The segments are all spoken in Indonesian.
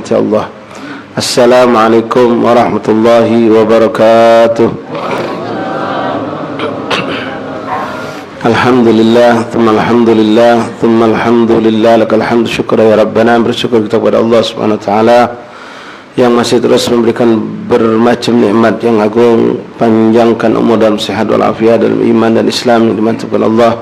rahmati Allah. Assalamualaikum warahmatullahi wabarakatuh. Alhamdulillah, thumma alhamdulillah, lakal hamdu syukur ya Rabbana. Bersyukur kita kepada Allah Subhanahu wa taala yang masih terus memberikan bermacam nikmat yang agung, panjangkan umur dalam sehat walafiat dalam iman dan Islam yang dimantapkan Allah.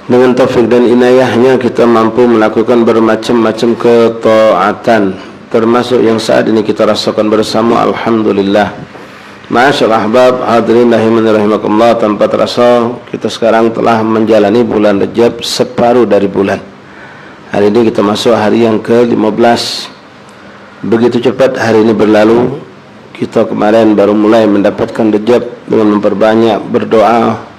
Dengan taufik dan inayahnya kita mampu melakukan bermacam-macam ketaatan, termasuk yang saat ini kita rasakan bersama. Alhamdulillah. Ma'asyarul ahbab, hadirin rahimakumullah, tanpa terasa kita sekarang telah menjalani bulan Rajab, separuh dari bulan. Hari ini kita masuk hari yang ke-15. Begitu cepat hari ini berlalu. Kita kemarin baru mulai mendapatkan Rajab dengan memperbanyak berdoa,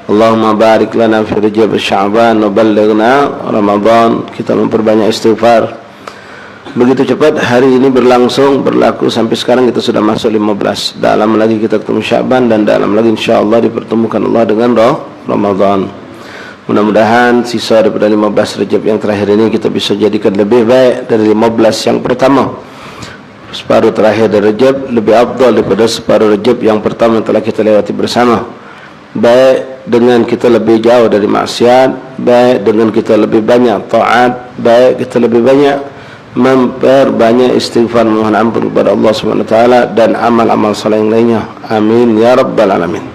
Allahumma barik lana fi Rajab wa Sya'ban wa ballighna Ramadan. Kita memperbanyak istighfar. Begitu cepat hari ini berlaku sampai sekarang kita sudah masuk 15. Dalam lagi kita ketemu Sya'ban dan dalam lagi insyaallah dipertemukan Allah dengan Ramadan. Mudah-mudahan sisa daripada 15 Rajab yang terakhir ini kita bisa jadikan lebih baik dari 15 yang pertama. Separuh terakhir dari Rajab lebih afdal daripada separuh Rajab yang pertama yang telah kita lewati bersama. Baik dengan kita lebih jauh dari maksiat, baik dengan kita lebih banyak taat, baik kita lebih banyak memperbanyak istighfar, mohon ampun kepada Allah Subhanahu wa taala, dan amal-amal saleh yang lainnya. Amin ya rabbal alamin.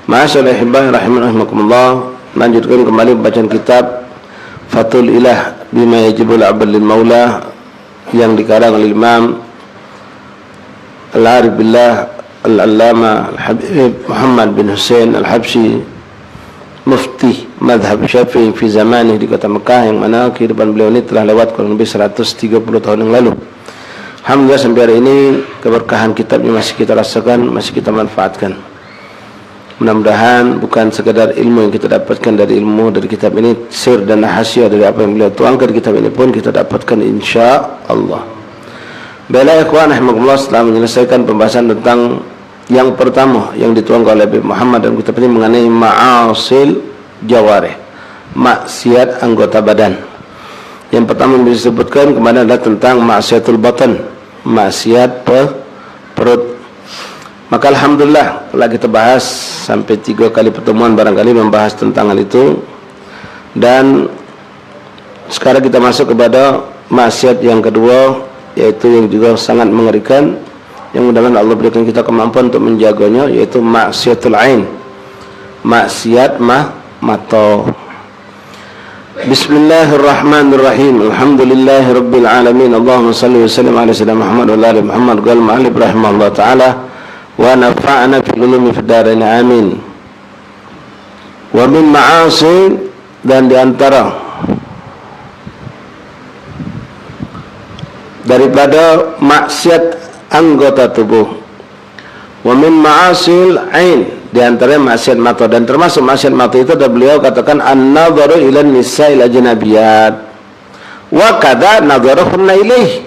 Ma'asyiral ihbah rahimakumullah. Lanjutkan kembali bacaan kitab Fathul Ilah bima yajibul abd lil maula yang dikarang oleh Imam Al-Arif Billah Al-Allama Al-Habib Muhammad bin Hussein Al-Habsyi, mufti madhab Syafi'i fi zamanih di kota Mekah, yang mana kehidupan beliau ini telah lewat kurang lebih 130 tahun yang lalu. Alhamdulillah sampai hari ini keberkahan kitabnya masih kita rasakan, masih kita manfaatkan. Mudah-mudahan bukan sekadar ilmu yang kita dapatkan dari kitab ini, sir dan rahasia dari apa yang beliau tuangkan di kitab ini pun kita dapatkan insya-Allah. Baiklah ikhwan rahimakumullah, setelah menyelesaikan pembahasan tentang yang pertama yang dituangkan oleh Habib Muhammad dan kitab ini mengenai ma'asil jawarih, maksiat anggota badan. Yang pertama yang disebutkan kemarin adalah tentang maksiatul batan, maksiat perut. Maka alhamdulillah telah kita bahas sampai 3 kali pertemuan barangkali membahas tentang hal itu. Dan sekarang kita masuk kepada maksiat yang kedua, yaitu yang juga sangat mengerikan, yang mudah-mudahan Allah berikan kita kemampuan untuk menjaganya, yaitu maksiatul ain, maksiat mata. Bismillahirrahmanirrahim. Alhamdulillahirabbil alamin. Allahumma shalli wa sallim ala sayyidina Muhammad wa ala ali Muhammad qala ma'alif rahimahullah taala wa nafa'ana fil ulumi fid dharain amin. Wa min ma'asi, dan diantara daripada maksiat anggota tubuh, wa min ma'asil ain, diantara maksiat mata, dan termasuk maksiat mata itu ada beliau katakan an-nadharu ila nisa'il ajnabiyat wa kadza nadharuhunna ilaih.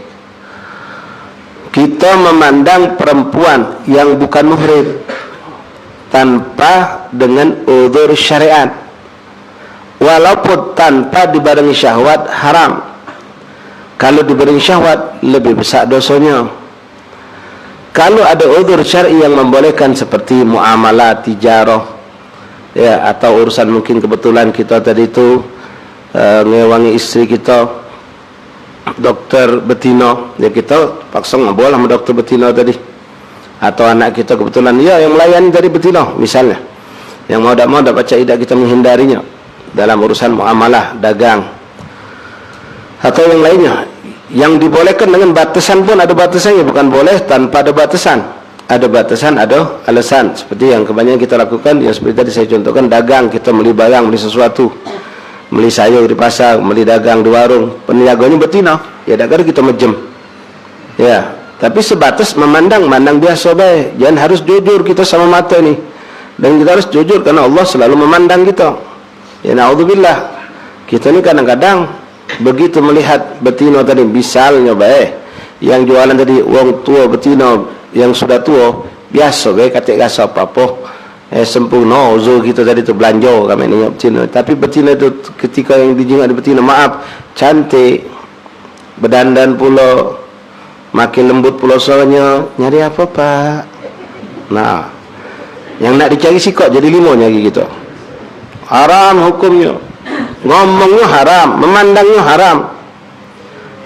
Kita memandang perempuan yang bukan muhrim tanpa dengan udzur syariat, walaupun tanpa dibarengi syahwat haram. Kalau dibarengi syahwat lebih besar dosanya. Kalau ada udzur syar'i yang membolehkan seperti muamalah, tijarah, ya, atau urusan mungkin kebetulan kita tadi itu ngewangi istri kita, dokter betina, ya kita paksa ngobrol sama dokter betina tadi. Atau anak kita kebetulan ya yang melayani dari betina misalnya, yang mau tak baca idah, kita menghindarinya dalam urusan muamalah, dagang, atau yang lainnya. Yang dibolehkan dengan batasan pun ada batasannya, bukan boleh tanpa ada batasan. Ada batasan, ada alasan. Seperti yang kebanyakan kita lakukan, yang seperti tadi saya contohkan, dagang, kita beli barang, beli sesuatu, beli sayur di pasar, beli dagang di warung, penjaganya betina, ya dagang kita mejem, ya. Tapi sebatas mandang biasa baik. Jangan harus jujur kita sama mata ini, dan kita harus jujur karena Allah selalu memandang kita. Ya naudzubillah, kita ini kadang-kadang begitu melihat betina tadi, misalnya baik yang jualan tadi wong tua betina yang sudah tua, biasa baik katik rasa apa-apa sempurna uzur kita tadi tu belanja kami ni betina. Tapi betina itu ketika yang dijingat betina, maaf, cantik, Berdandan pula, makin lembut pula suaranya. Nyari apa pak? Nah, yang nak dicari sikok jadi 5 nyari gitu. Haram hukumnya. Ngomongnya haram, memandangnya haram.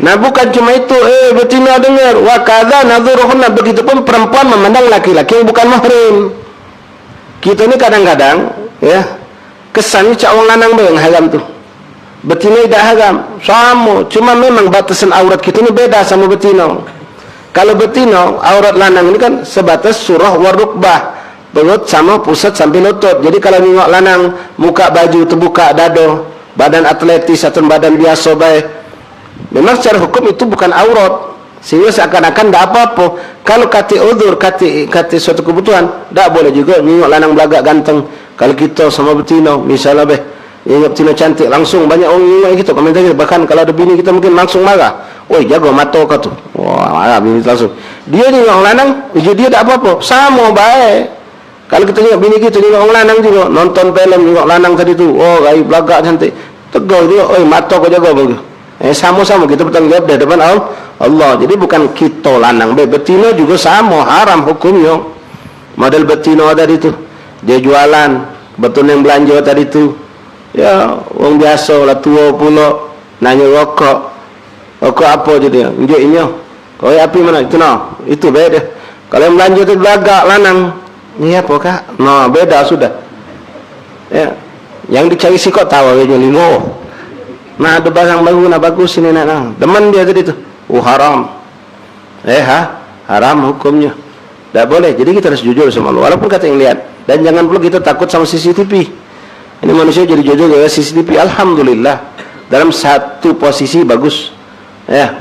Nah bukan cuma itu, betina dengar. Wa kadza nadhuruhunna, begitupun perempuan memandang laki-laki yang bukan mahrim. Kita ni kadang-kadang ya kesannya cak orang lanang yang haram tu. Betina tidak haram, sama. Cuma memang batasan aurat kita ni beda sama betina. Kalau betina, aurat lanang ini kan sebatas surah warukbah, perut sama pusat sampai lutut. Jadi kalau tengok lanang, muka baju terbuka dado, badan atletis atau badan biasa baik, memang secara hukum itu bukan aurat. Sehingga seakan-akan tidak apa-apa. Kalau kata udzur, kata suatu kebutuhan, tidak boleh juga tengok lanang belagak ganteng. Kalau kita sama betina, misalnya tengok betina cantik, langsung banyak orang tengok kita komentar kita. Bahkan kalau ada bini kita mungkin langsung marah. Oi, jaga mata kau tu. Wah, marah bini langsung. Dia tengok lanang, dia tidak apa-apa. Sama baik. Kalau kita tengok bini kita, tengok orang lanang juga. Nonton film, tengok lanang tadi tu. Oh, gaya belagak cantik. Tegur dia, oi, mata kau jaga bagus. Sama-sama kita bertanggungjawab di depan Allah. Jadi bukan kita lanang, betina juga sama, haram hukumnya. Model betina tadi tu, dia jualan, betul yang belanja tadi tu. Ya, orang biasa lah, tua pula, nanya rokok apa je dia, unjuk ini. Kau api mana? Itu no, itu beda. Kalau yang belanja tu belagak lanang, ni apa kak? No, beda sudah. Ya, yang dicari sikok tahu dia limo. Nah ada barang baru nak bagus ini nak teman dia tadi tu, haram. Haram hukumnya, tak boleh. Jadi kita harus jujur sama Allah, walaupun kata yang lihat. Dan jangan perlu kita takut sama CCTV. Ini manusia jadi jujur dengan CCTV. Alhamdulillah, dalam satu posisi bagus,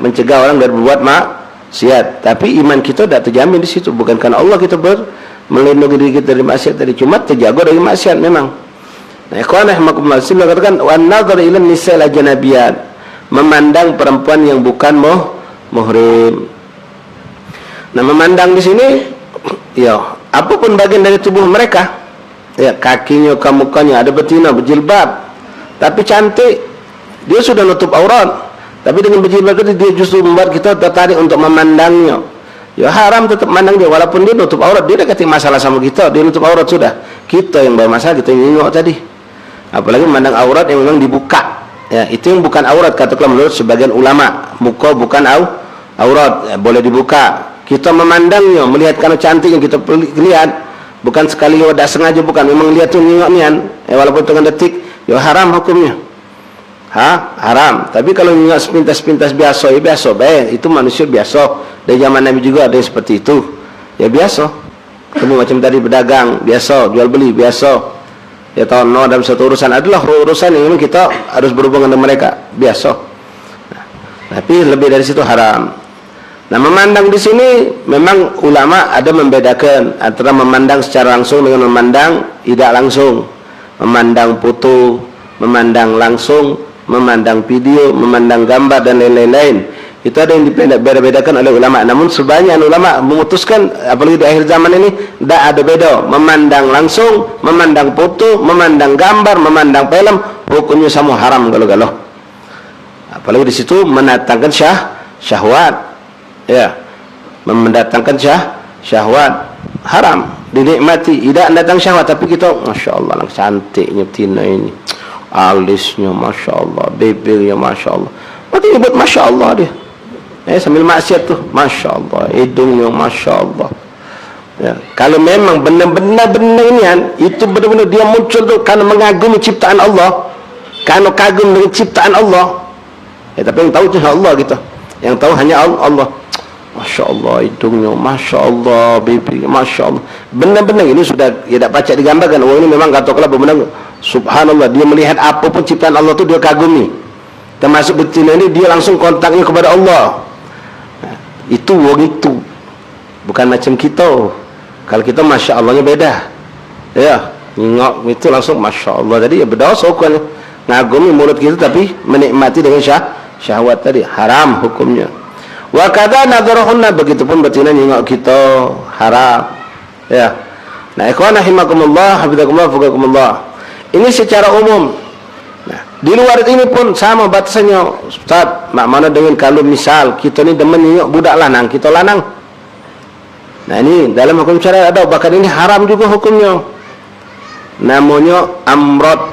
mencegah orang dari berbuat maksiat. Tapi iman kita tidak terjamin di situ. Bukan karena Allah kita melindungi diri kita dari maksiat tadi, cuma terjaga dari maksiat memang. Nah, ikhwan rahimakumullah, sila katakan wan nadhar ila nisa al-ajnabiyat, memandang perempuan yang bukan muhrim. Nah, memandang di sini ya apapun bagian dari tubuh mereka, ya kakinya, mukanya, ada betina berjilbab tapi cantik, dia sudah nutup aurat, tapi dengan berjilbab itu dia justru membuat kita tertarik untuk memandangnya. Ya haram tetap mandang dia, walaupun dia nutup aurat. Dia dah kata masalah sama kita, dia nutup aurat sudah, kita yang bermasalah, kita yang tengok tadi. Apalagi memandang aurat yang memang dibuka, ya itu yang bukan aurat, katakanlah menurut sebagian ulama, muka bukan aurat, ya, boleh dibuka. Kita memandangnya, melihat karena cantiknya kita lihat, bukan sekali tidak sengaja, bukan, memang lihat tu nengok-nian, walaupun tengah detik, ya haram hukumnya. Haram. Tapi kalau nengok sepintas-sepintas biasa, ya biasa baik, itu manusia biasa. Dari zaman Nabi juga ada seperti itu, ya biasa. Kamu macam tadi berdagang biasa, jual beli biasa. Ya tahu, no, dalam satu urusan adalah urusan yang memang kita harus berhubungan dengan mereka biasa. Tapi lebih dari situ haram. Nah, memandang di sini memang ulama ada membedakan antara memandang secara langsung dengan memandang tidak langsung. Memandang foto, memandang langsung, memandang video, memandang gambar dan lain-lain. Itu ada yang dibedakan oleh ulama. Namun sebanyak ulama memutuskan, apalagi di akhir zaman ini, tidak ada beda. Memandang langsung, memandang foto, memandang gambar, memandang film, hukumnya sama, haram galau-galau. Apalagi di situ mendatangkan syahwat, ya, mendatangkan syahwat, haram. Dinikmati, tidak datang syahwat, tapi kita, masya Allah, cantiknya betina ini, alisnya, masya Allah, bibirnya, masya Allah. Berarti dia buat masya Allah dia. Sambil maksiat tu, masya Allah, hidungnya, masya Allah. Ya, kalau memang benar-benar nian, itu benar-benar dia muncul tu karena mengagumi ciptaan Allah, karena kagum dengan ciptaan Allah. Tapi yang tahu cuma Allah kita, yang tahu hanya Allah. Masya Allah, hidungnya, masya Allah, bibirnya, masya Allah. Benar-benar ini sudah tidak pacak digambarkan. Oh ini memang katakanlah benar, subhanallah, dia melihat apapun ciptaan Allah tu dia kagumi. Termasuk betina ini dia langsung kontaknya kepada Allah. Itu orang itu bukan macam kita. Kalau kita masya Allahnya beda, ya tengok itu langsung masya Allah. Tadi ya berdosa hukumnya, ngagumi mulut kita tapi menikmati dengan syahwat tadi, haram hukumnya. Wa kadza nadharuhunna, begitupun betina tengok kita, haram. Ya. Nah, ikhwan rahimakumullah, hafizakumullah, fuqakumullah. Ini secara umum. Nah, Di luar ini pun sama batasannya, Ustaz. Mak mana dengan kalau misal kita ni demen nengok budak lanang, kita lanang. Nah ini dalam hukum syariat ada, bahkan ini haram juga hukumnya. Namanya amrod.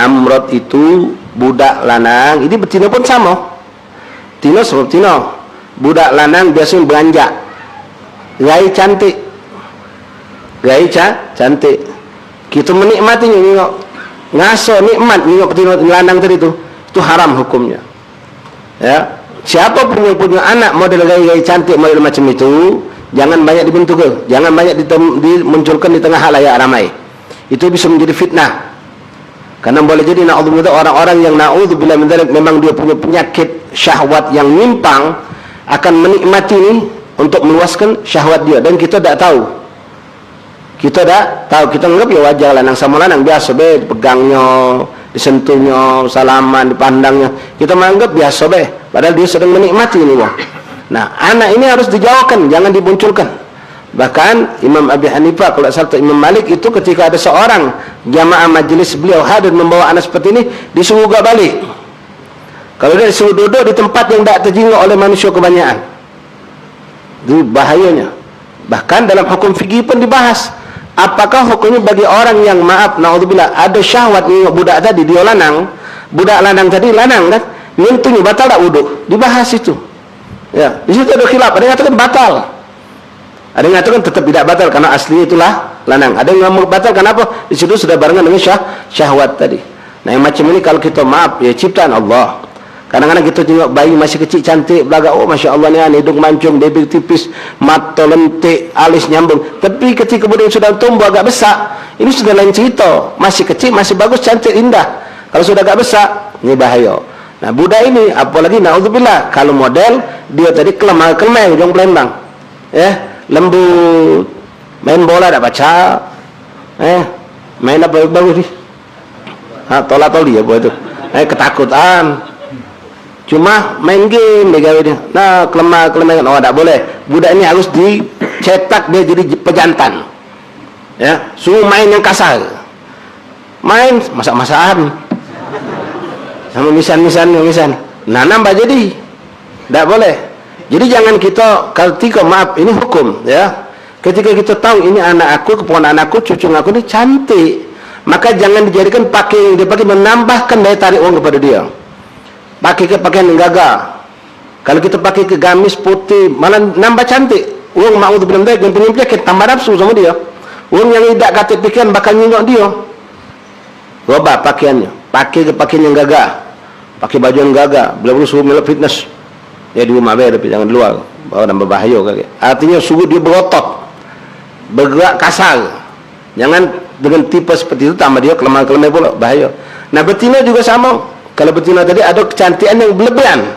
Amrod itu budak lanang, ini betina pun sama. Tino sebab tino. Budak lanang biasanya beranjak. Gaya cantik. Gaya cantik. Kita menikmatinya nengok. Ngaso nikmat nengok betina lanang tadi itu haram hukumnya. Ya, siapa pun yang punya anak model gaya cantik model macam itu, jangan banyak dibentuk, jangan banyak dimunculkan di tengah halayak ramai. Itu bisa menjadi fitnah. Karena boleh jadi naudzubillah orang-orang yang naudzubillah min dzalik memang dia punya penyakit syahwat yang nyimpang akan menikmati ini untuk meluaskan syahwat dia, dan kita tidak tahu. Kita dah tahu, kita anggap ya wajar lanang sama lanang biasa be, dipegangnya, disentuhnya, salaman, dipandangnya. Kita menganggap biasa be, padahal dia sedang menikmati ini wah. Nah, anak ini harus dijauhkan, jangan dimunculkan. Bahkan Imam Abi Hanifah, kalau asal Imam Malik itu ketika ada seorang jamaah majelis beliau hadir membawa anak seperti ini, disuruh gak balik. Kalau dia disuruh duduk di tempat yang tidak terjingok oleh manusia kebanyakan. Itu bahayanya. Bahkan dalam hukum fikih pun dibahas. Apakah hukumnya bagi orang yang maaf naudzubillah ada syahwat nengok budak tadi, dia lanang, budak lanang tadi lanang kan, nyentuhnya batal tak wudu? Dibahas itu. Ya, di situ ada khilaf. Ada yang mengatakan batal. Ada yang mengatakan tetap tidak batal karena aslinya itulah lanang. Ada yang batal kenapa? Di situ sudah barengan dengan syahwat tadi. Nah, yang macam ini kalau kita maaf ya ciptaan Allah. Kadang-kadang kita tengok bayi masih kecil cantik belaga, oh masya Allah ni hidung mancung, bibir tipis, mata lentik, alis nyambung. Tapi ketika kemudian sudah tumbuh agak besar, ini sudah lain cerita. Masih kecil, masih bagus, cantik, indah. Kalau sudah agak besar, ini bahaya. Nah budak ini, apalagi naudzubillah, kalau model dia tadi kelemah-kelemah, ujung pelembang, lembut, main bola tak baca, main apa bagus ni, tolak-toli ya buat itu, ketakutan. Cuma main game dia. Nah, kelemah oh tak boleh. Budak ini harus dicetak dia jadi pejantan. Ya, suruh main yang kasar. Main masak-masakan. Sama misan. Nah, nambah jadi. Tak boleh. Jadi jangan kita ketika maaf ini hukum ya. Ketika kita tahu ini anak aku, keponakan anakku, cucu aku ini cantik, maka jangan dijadikan pakai yang dia pakai menambahkan daya tarik orang kepada dia. Pakai ke pakaian yang gagah. Kalau kita pakai ke gamis putih, malah nambah cantik. Orang mau tu belum baik, yang punya penyakit tambah nafsu sama dia. Orang yang tidak kata pikiran bakal nyingok dia. Robah pakaiannya, pakai ke pakaian yang gagah, pakai baju yang gagah. Bila-bila suruh melap fitness, ya di rumah bayar tapi jangan di luar. Bawa nambah bahaya kali. Artinya suruh dia berotot, bergerak kasar. Jangan dengan tipe seperti itu tambah dia kelemah-kelemah pula, bahaya. Nah betina juga sama. Kalau betina tadi ada kecantikan yang berlebihan.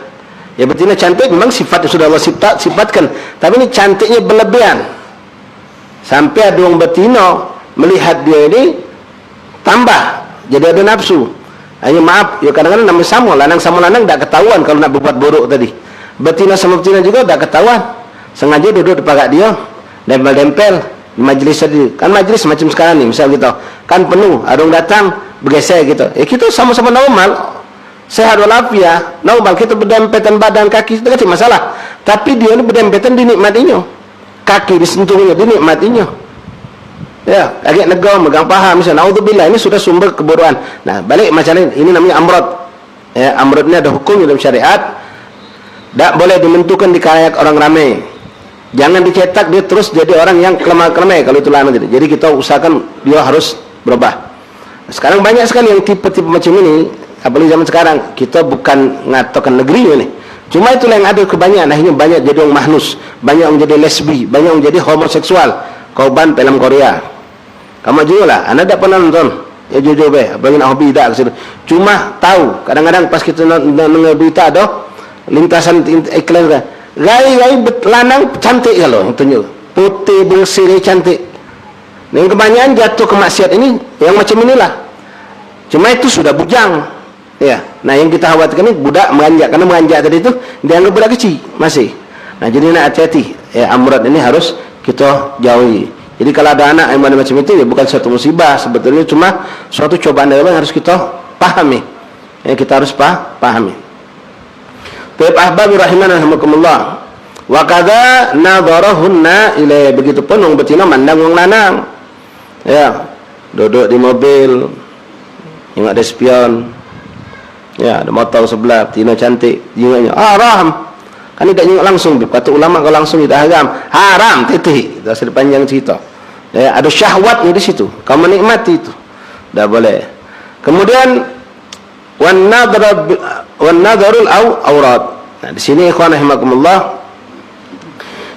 Ya betina cantik memang sifatnya sudah Allah sifatkan. Tapi ini cantiknya berlebihan. Sampai ada orang betina melihat dia ini tambah. Jadi ada nafsu. Hanya maaf, ya kadang-kadang namanya sama. Lanang sama lanang tak ketahuan kalau nak berbuat buruk tadi. Betina sama betina juga tak ketahuan. Sengaja duduk di pagar dia. Dempel-dempel di majlis tadi. Kan majlis macam sekarang ni. Misal kita kan penuh. Ada orang datang bergeser gitu. Kita sama-sama normal. Sehat walafiat, normal, kita berdempetan badan kaki itu tidak masalah. Tapi dia ini berdempetan dinikmatinya. Kaki disentuhnya dinikmatinya. Ya, agak negam, megang paha misalnya. Naudzubillah, ini sudah sumber kebodohan. Nah, balik masalah ini namanya amrod. Ya, amrod ini ada hukum dalam syariat. Tak boleh dimentukan di kayak orang ramai. Jangan dicetak dia terus jadi orang yang kelemah-kelemah kalau itu lama gitu. Jadi kita usahakan dia harus berubah. Sekarang banyak sekali yang tipe-tipe macam ini. Apalagi zaman sekarang, kita bukan ngatakan negeri ini. Cuma itulah yang ada kebanyakan. Akhirnya banyak jadi orang mahnus, banyak orang jadi lesbi, banyak orang jadi homoseksual. Korban film Korea. Kamu juga lah, anda tak pernah nonton. Ya jujur be, apalagi nak hobi tak ke situ. Cuma tahu, kadang-kadang pas kita dengar berita ada lintasan iklan kan. Gai-gai lanang cantik kalau tunjuk. Putih bersih cantik. Yang kebanyakan jatuh ke maksiat ini yang macam inilah. Cuma itu sudah bujang. Ya, nah yang kita khawatirkan ini budak menganjak, karena menganjak tadi itu dianggap budak kecil masih. Nah jadi nak hati-hati. Ya amrod ini harus kita jauhi. Jadi kalau ada anak yang macam itu ya bukan suatu musibah sebetulnya, cuma suatu cobaan dari Allah yang harus kita pahami. yang kita harus pahami. Taib ahbabi rahimana rahimakumullah. Wa kadza nadarahunna ilai, begitupun wong betina mandang wong lanang. Ya, duduk di mobil, tengok ada spion. Ya, ada motor sebelah, betina cantik, tengoknya haram. Kan tidak tengok langsung, kata ulama kalau langsung tidak haram, titik. Dah sedih panjang cerita. Ya, ada syahwatnya di situ. Kau menikmati itu. Dah boleh. Kemudian wan nadarul aurat. Nah, di sini ikhwan rahimakumullah,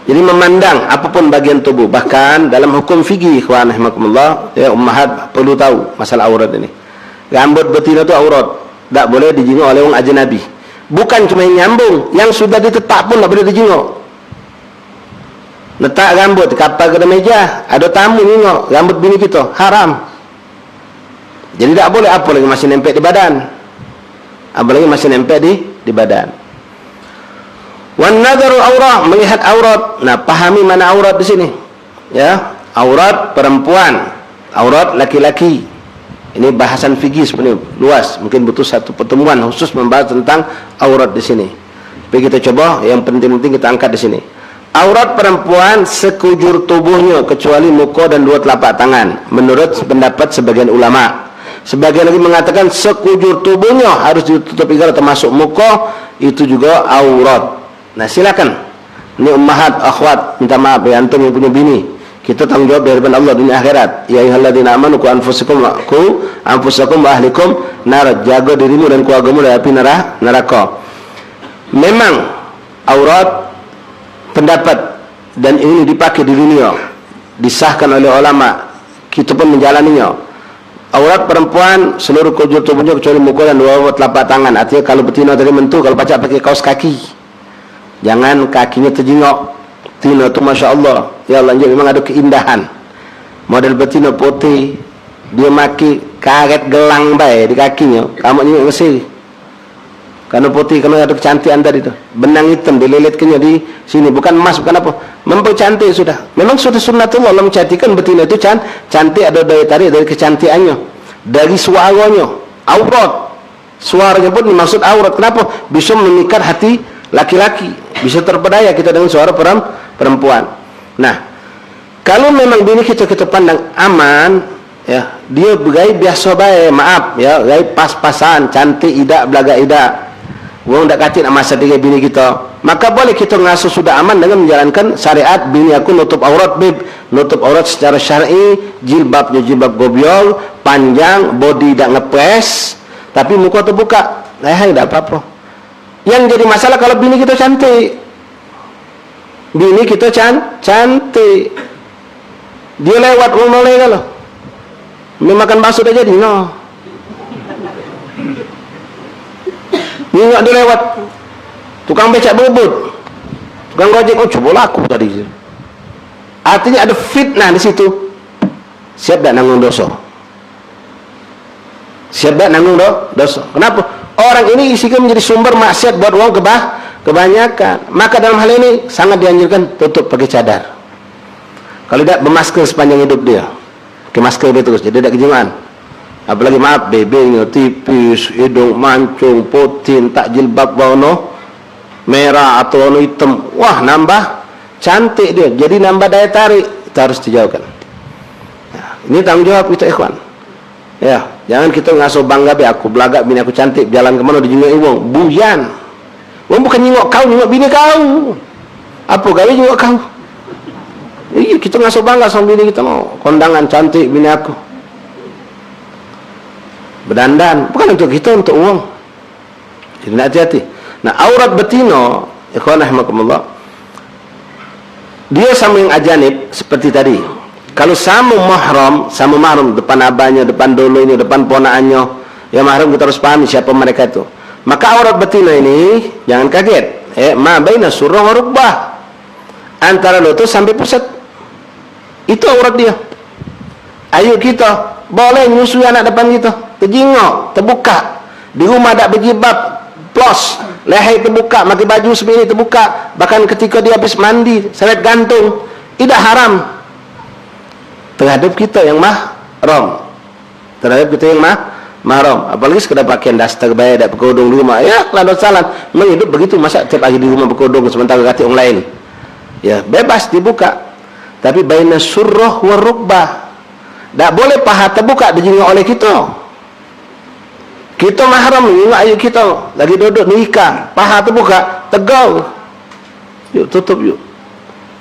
jadi memandang apapun bagian tubuh, bahkan dalam hukum fikih ikhwan rahimakumullah, ya ummahat perlu tahu masalah aurat ini. Rambut betina itu aurat, tak boleh dijenguk oleh orang ajnabi. Bukan cuma yang nyambung, yang sudah ditetap pun tak boleh dijenguk. Letak rambut kapal ke meja, ada tamu tengok rambut bini kita, haram. Jadi tak boleh, apalagi masih nempel di badan. Apalagi masih nempel di badan. Wan nadharul aurat, melihat aurat. Nah, pahami mana aurat di sini. Ya, aurat perempuan, aurat laki-laki. Ini bahasan fikih sebenarnya luas, mungkin butuh satu pertemuan khusus membahas tentang aurat di sini. Tapi kita coba yang penting-penting kita angkat di sini. Aurat perempuan sekujur tubuhnya kecuali muka dan dua telapak tangan, menurut pendapat sebagian ulama. Sebagian lagi mengatakan sekujur tubuhnya harus ditutupi, termasuk muka, itu juga aurat. Nah, silakan. Ini ummahat, akhwat, minta maaf ya antum yang punya bini. Kita tanggung jawab di hadapan Allah dunia akhirat. Ya ayyuhalladzina amanu qu anfusakum wa ahlikum nar. Jaga dirimu dan keluargamu dari api neraka. Memang aurat pendapat dan ini dipakai di dunia, disahkan oleh ulama, kita pun menjalaninya. Aurat perempuan seluruh kujur tubuhnya kecuali muka dan dua telapak tangan. Artinya kalau betina tadi mentu, kalau pacak pakai kaos kaki, jangan kakinya terjengok. Betina tu masya Allah, ya Allah, memang ada keindahan. Model betina putih, dia maki karet gelang baik di kakinya, kamu ni mesti karena putih, karena ada kecantikan tadi tu. Benang hitam dililitkannya di sini, bukan emas, bukan apa, mempercantik sudah. Memang sudah sunnatullah, Allah mencantikkan betina itu cantik, ada daya tarik dari kecantikannya, dari suaranya, aurat. Suaranya pun dimaksud aurat. Kenapa? Bisa memikat hati laki-laki, bisa terpedaya kita dengan suara perempuan. Nah, kalau memang bini kita pandang aman, ya, dia bergaya biasa baik, maaf ya, gaya pas-pasan, cantik, idak, belaga idak, wong tak kacik nak masa dengan bini kita, maka boleh kita ngasuh sudah aman dengan menjalankan syariat. Bini aku nutup aurat, bib, nutup aurat secara syar'i, jilbabnya jilbab gobyol, panjang, body tak ngepres, tapi muka terbuka, tidak apa-apa. Yang jadi masalah kalau bini kita cantik, bini kita cantik, dia lewat orang mulai kalau dia makan bakso dah jadi no, dia dia lewat tukang becak bubut, tukang gojek, oh coba laku tadi. Artinya ada fitnah di situ. Siap tak nanggung dosa? Siap tak nanggung dosa? Kenapa? Orang ini isikan menjadi sumber maksiat buat orang kebanyakan. Maka dalam hal ini sangat dianjurkan tutup pakai cadar. Kalau tidak, bermasker sepanjang hidup dia. Pakai masker dia terus, jadi tidak kejimaan. Apalagi maaf, bebeknya tipis, hidung mancung, putih, tak jilbab warna merah atau warna hitam. Wah, nambah cantik dia. Jadi nambah daya tarik. Itu harus dijauhkan. Nah, ini tanggung jawab kita ikhwan. Ya, jangan kita ngasuh bangga be aku belagak bini aku cantik, jalan kemana dijenguk wong, buyan. Wong bukan nyengok kau, nyengok bini kau. Apa gawe nyengok kau? Iya, kita ngasuh bangga sama bini kita, mau kondangan cantik bini aku. Berdandan, bukan untuk kita, untuk uang. Jadi nak hati-hati. Nah, aurat betina, ikhwan rahimakumullah, dia sama yang ajanib seperti tadi. Kalau sama mahram depan abahnya, depan dulunya, depan ponaannya, ya mahram kita harus pahami siapa mereka itu. Maka aurat betina ini jangan kaget. Ma baina surah wa rukbah, antara lutut sampai pusat, itu aurat dia. Ayo kita boleh nyusui anak depan kita, terjingok, terbuka. Di rumah tak berjilbab, plus leher terbuka, pakai baju seperti ini terbuka. Bahkan ketika dia habis mandi, seret gantung, tidak haram terhadap kita yang mahram, terhadap kita yang mahram, apalagi sekedar pakaian daster baik, tak berkerudung di rumah, ya keladon salan. Memang hidup begitu, masa tiap hari di rumah berkerudung sementara kata orang lain. Ya bebas dibuka, tapi baina surrah wa rukbah, tak boleh paha terbuka dijenguk oleh kita. Kita mahram ni, ayo kita lagi duduk nikah, paha terbuka, tegal, yuk tutup yuk.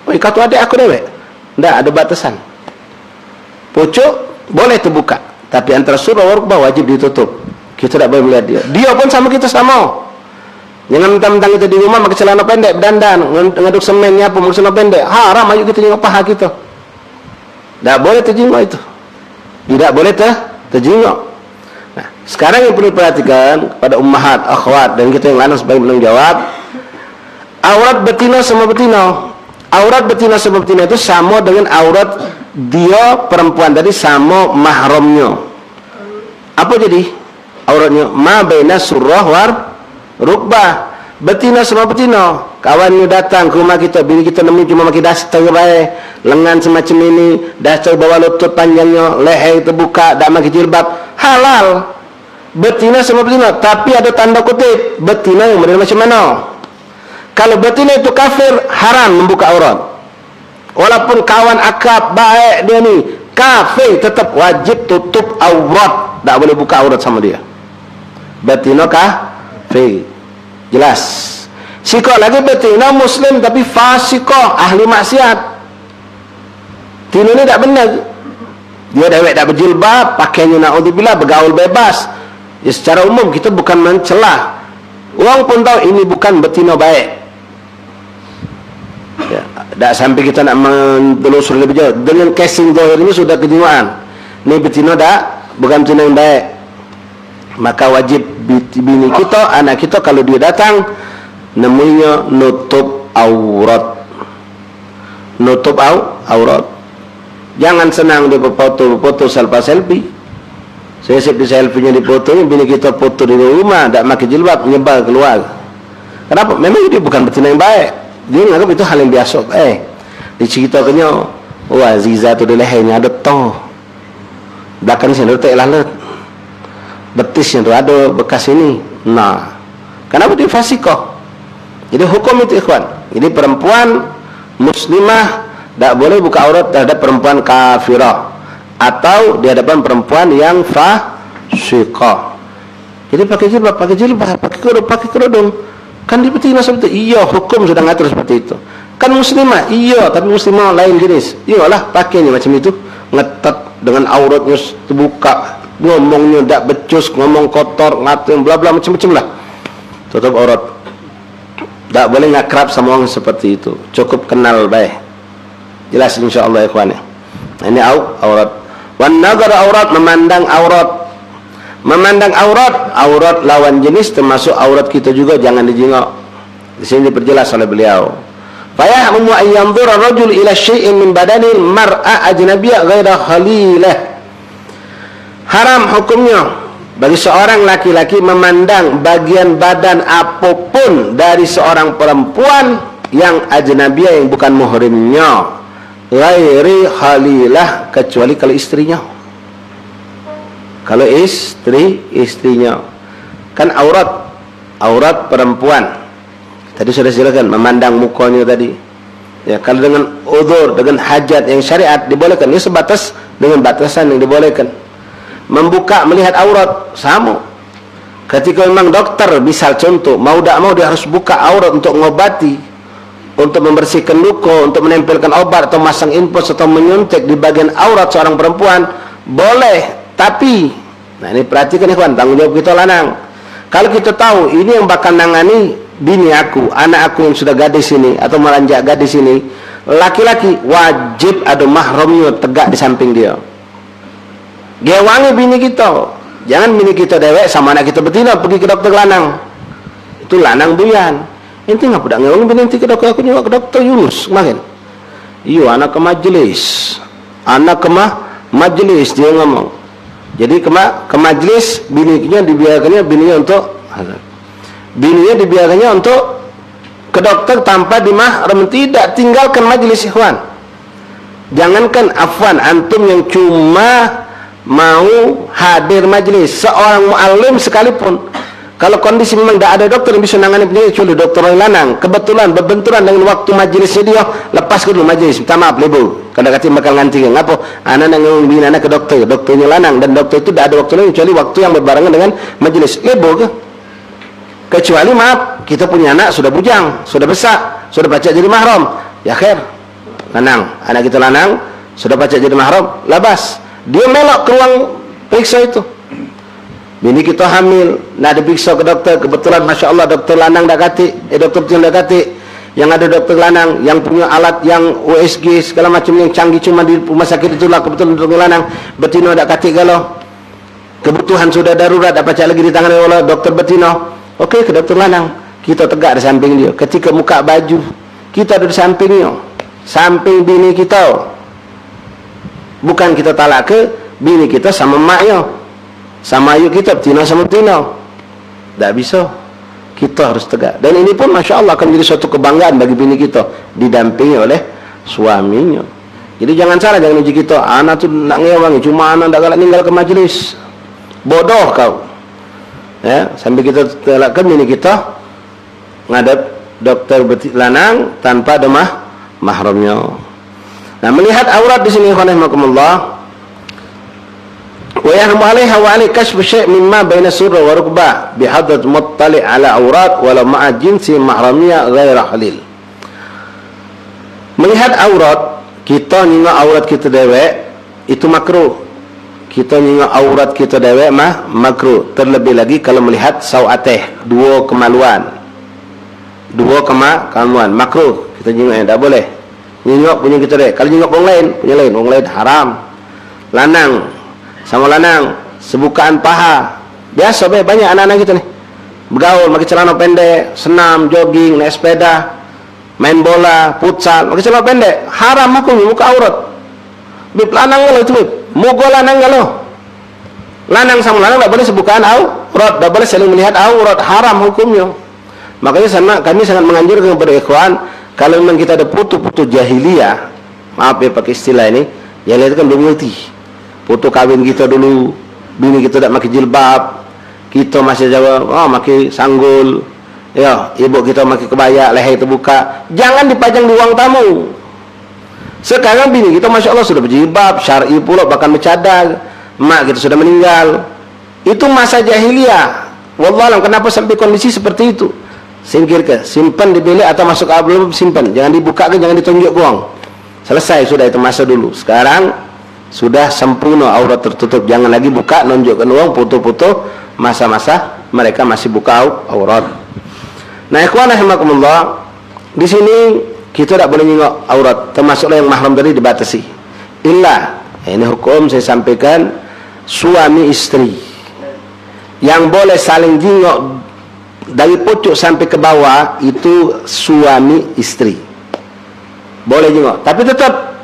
Oh, kata adik aku dewek, tak ada batasan. Pucuk boleh terbuka, tapi antara surah wa rukbah wajib ditutup. Kita tak boleh melihat dia. Dia pun sama kita sama. Jangan mentang-mentang kita di rumah pakai celana pendek, dandan, ngaduk semennya apa, pakai celana pendek. Haram ayo kita tengok paha kita. Tak boleh terjenguk itu. Tidak boleh terjenguk. Nah, sekarang yang perlu perhatikan kepada ummahat, akhwat dan kita yang lanang sebagai penanggung jawab, aurat betina sama betina. Aurat betina sama betina itu sama dengan aurat dia perempuan tadi sama mahramnya. Apa jadi auratnya? Ma baina surrah war rukbah. Betina sama betina. Kawannya datang ke rumah kita, bini kita nemu cuma pakai daster baik, lengan semacam ini, daster bawah lutut panjangnya, leher terbuka, tak pakai jilbab, halal. Betina sama betina, tapi ada tanda kutip, betina yang model macam mana? Kalau betina itu kafir, haram membuka aurat. Walaupun kawan akrab baik dia ni, kafir tetap wajib tutup aurat, tak boleh buka aurat sama dia. Betina kafir. Jelas. Sikok lagi betina muslim tapi fasikoh, ahli maksiat. Tina ni tak benar. Dia dewek tak berjilbab, pakainya na'udzubillah, bergaul bebas. Ya, secara umum kita bukan mencelah. Orang pun tahu ini bukan betina baik. Ya, tak sampai kita nak menelusuri lebih jauh. Dengan casing zahir ini sudah kejiwaan. Ini betina tak, bukan betina yang baik. Maka wajib bini kita, anak kita kalau dia datang, namanya nutup aurat. Nutup aurat. Jangan senang dia berfoto selfie. Saya di selfie-nya di fotonya, bini kita foto di rumah, tak pakai jilbab, nyebar keluar. Kenapa? Memang dia bukan betina yang baik. Dia menganggap itu hal yang biasa. Diceritakannya, oh Aziza tu di lehernya ada toh, belakang sini ada tak lalat, betisnya tu ada bekas ini. Nah, kenapa dia fasikoh? Jadi hukum itu ikhwan. Jadi perempuan muslimah tak boleh buka aurat terhadap perempuan kafirah atau di hadapan perempuan yang fasiqah. Jadi pakai jilbab, pakai kerudung. Kan di betina seperti itu. Iya, hukum sudah ngatur seperti itu. Kan muslimah, iya, tapi muslimah lain jenis. Iyalah, pakainya macam itu, ngetat dengan auratnya terbuka, ngomongnya tak becus, ngomong kotor, ngatain bla bla macam-macam lah. Tutup aurat. Tak boleh ngakrab sama orang seperti itu. Cukup kenal baik. Jelas insyaallah ya ikhwan. Ini aurat. Wan nazar aurat, memandang aurat. Memandang aurat lawan jenis termasuk aurat kita juga jangan dijenguk. Di sini diperjelas oleh beliau. Fa yahrumu an yanzura ar-rajul ila syai'in min badani mar'a ajnabiyyah ghaira khalilah. Haram hukumnya bagi seorang laki-laki memandang bagian badan apapun dari seorang perempuan yang ajnabiyah, yang bukan muhrimnya, ghairi khalilah, kecuali kalau istrinya. Kalau istrinya kan aurat perempuan tadi sudah silakan memandang mukanya tadi. Ya, kalau dengan uzur, dengan hajat yang syariat dibolehkan, ini sebatas dengan batasan yang dibolehkan. Membuka melihat aurat sama. Ketika memang dokter misal contoh mau tak mau dia harus buka aurat untuk mengobati, untuk membersihkan luka, untuk menempelkan obat atau masang infus atau menyuntik di bagian aurat seorang perempuan, boleh. Tapi, nah ini perhatikan ikhwan, tanggung jawab kita lanang. Kalau kita tahu ini yang bakal nangani bini aku, anak aku yang sudah gadis ini atau meranjak gadis ini, laki-laki, wajib ada mahramnya tegak di samping dia. Gewangi bini kita. Jangan bini kita dewek sama anak kita betina pergi ke dokter lanang. Itu lanang buyan. Ente ngapa dak ngewangi bini ente ke dokter, aku juga ke dokter Yunus kemarin. Iyo anak ke majelis. Anak ke majelis dia ngomong. Jadi ke majlis, bininya dibiarkannya untuk ke dokter tanpa dimahram, tidak, tinggalkan majlis ikhwan. Jangankan afwan antum yang cuma mau hadir majlis seorang muallim sekalipun, kalau kondisi memang tidak ada dokter yang bisa menangani penyakit kecuali dokter lanang, kebetulan berbenturan dengan waktu majlisnya dia, lepas ke dulu majlis, minta maaf lebo, kalau kata bakal nganti ngapa anak yang bina anak ke dokternya lanang, dan dokter itu tidak ada waktu lain kecuali waktu yang berbarengan dengan majlis, lebo ke? Kecuali maaf, kita punya anak sudah bujang, sudah besar, sudah baca jadi mahram, ya khair, lanang, anak kita lanang sudah baca jadi mahram, labas, dia melok ke ruang periksa itu. Bini kita hamil, nak diperiksa ke dokter, kebetulan masya Allah dokter lanang dah kati, dokter betina dah kati, yang ada dokter lanang yang punya alat yang USG segala macam yang canggih, cuma di rumah sakit itulah kebetulan dokter lanang, betina dah kati kalau kebutuhan sudah darurat, dah baca lagi di tangan oleh dokter betina. Okey, ke dokter lanang, kita tegak di samping dia. Ketika buka baju, kita ada di sampingnya, samping bini kita. Bukan kita talak ke bini kita sama maknya, sama ayah kita, betina sama betina. Tak bisa. Kita harus tegak. Dan ini pun masya Allah akan menjadi suatu kebanggaan bagi bini kita, didampingi oleh suaminya. Jadi jangan salah, jangan uji kita, anak tu nak ngewangi, cuma anak tak galak tinggal ke majlis, bodoh kau. Ya, sampai kita telakkan bini kita ngadap dokter lanang tanpa ada mahramnya. Nah, melihat aurat di sini rahimakumullah, wa yahmu 'alaiha wa 'alai kashfu syai' mimma baina surra wa rukbah bi hadrat muttali' ala aurat walau ma'a jinsi mahramiyah ghaira halil. Melihat aurat, kita nengok aurat kita dewek itu makruh. Kita nengok aurat kita dewek makruh. Terlebih lagi kalau melihat sawateh, dua kemaluan makruh. Kita nengok tak boleh. Nengok punya kita dewek. Kalau nengok punya lain haram. Lanang sama lanang sebukaan paha. Biasa banyak anak-anak kita nih bergaul pakai celana pendek, senam, jogging, naik sepeda, main bola, futsal, pakai celana pendek. Haram hukumnya muka aurat. Bib lanang kalau itu bib. Mugo lanang kalau lanang sama lanang tak boleh sebukaan aurat, tak boleh saling melihat aurat, haram hukumnya. Makanya kami sangat menganjurkan kepada ikhwan, kalau memang kita ada putu-putu jahiliyah, maaf ya pakai istilah ini, yang lain kan belum ngerti. Putu kawin kita dulu, bini kita tak pakai jilbab, kita masih jawab, pakai sanggul, ya, ibu kita pakai kebaya, leher terbuka, jangan dipajang di ruang tamu. Sekarang bini kita masya Allah sudah berjilbab, syar'i pula, bahkan bercadar, mak kita sudah meninggal. Itu masa jahiliyah. Wallahualam kenapa sampai kondisi seperti itu? Singkirkan, simpan di bilik atau masuk album, simpan, jangan dibuka ke, jangan ditunjuk buang. Selesai sudah itu masa dulu. Sekarang sudah sempurna aurat tertutup, jangan lagi buka, nunjukkan uang, foto-foto masa-masa mereka masih buka aurat. Nah, ikhwan rahimakumullah, di sini kita tak boleh tengok aurat, termasuklah yang mahram tadi dibatasi. Illa, ini hukum saya sampaikan, suami istri yang boleh saling tengok dari pucuk sampai ke bawah itu suami istri. Boleh tengok, tapi tetap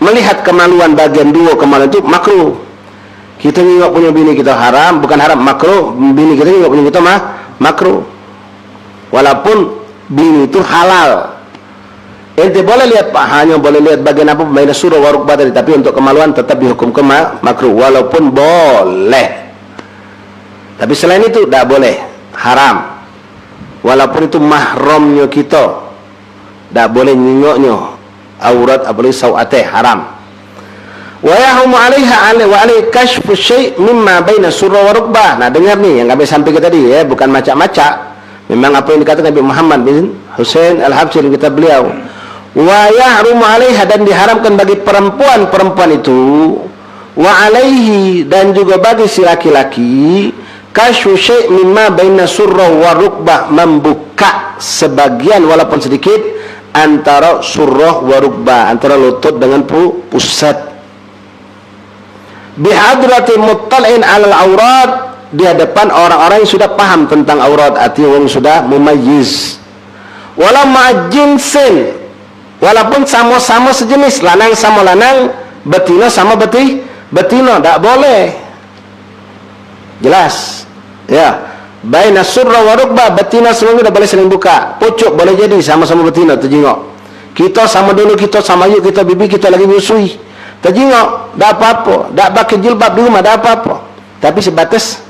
melihat kemaluan bagian dua kemaluan itu makruh. Kita tengok punya bini kita haram, bukan haram, makruh. Bini kita tengok punya kita makruh. Walaupun bini itu halal. Ente boleh lihat pahanya, boleh lihat bagian apa main surah waruk badari, tapi untuk kemaluan tetap dihukum makruh, walaupun boleh. Tapi selain itu tak boleh, haram. Walaupun itu mahramnya kita, tak boleh nyengoknya aurat, apalagi sawateh, haram. Wa yahumu 'alaiha wa 'alai kashfu syai' mimma baina surah wa rukbah. Nah, dengar nih yang kami sampaikan tadi ya, bukan macam-macam. Memang apa yang dikatakan Nabi Muhammad bin Husain Al-Habsyi dalam kitab beliau. Wa yahrumu 'alaiha, dan diharamkan bagi perempuan itu, wa 'alaihi, dan juga bagi si laki-laki, kashfu syai' mimma baina surrah wa rukbah, membuka sebagian walaupun sedikit antara surrah wa rukbah, antara lutut dengan pusat. Bihadrati muttal'in 'alal aurat, di hadapan orang-orang yang sudah paham tentang aurat, artinya orang sudah mumayyiz. Wala ma'jinsin, walaupun sama-sama sejenis, lanang sama lanang, betina sama betina, tak boleh. Jelas ya, baina surra wa rukbah, betina semua tak boleh saling buka. Pucuk boleh jadi sama-sama betina terjengok. Kita sama dulu, kita sama yuk, kita bibi kita lagi menyusui, terjengok, tak apa-apa. Tak pakai jilbab di rumah, tak apa-apa. Tapi sebatas.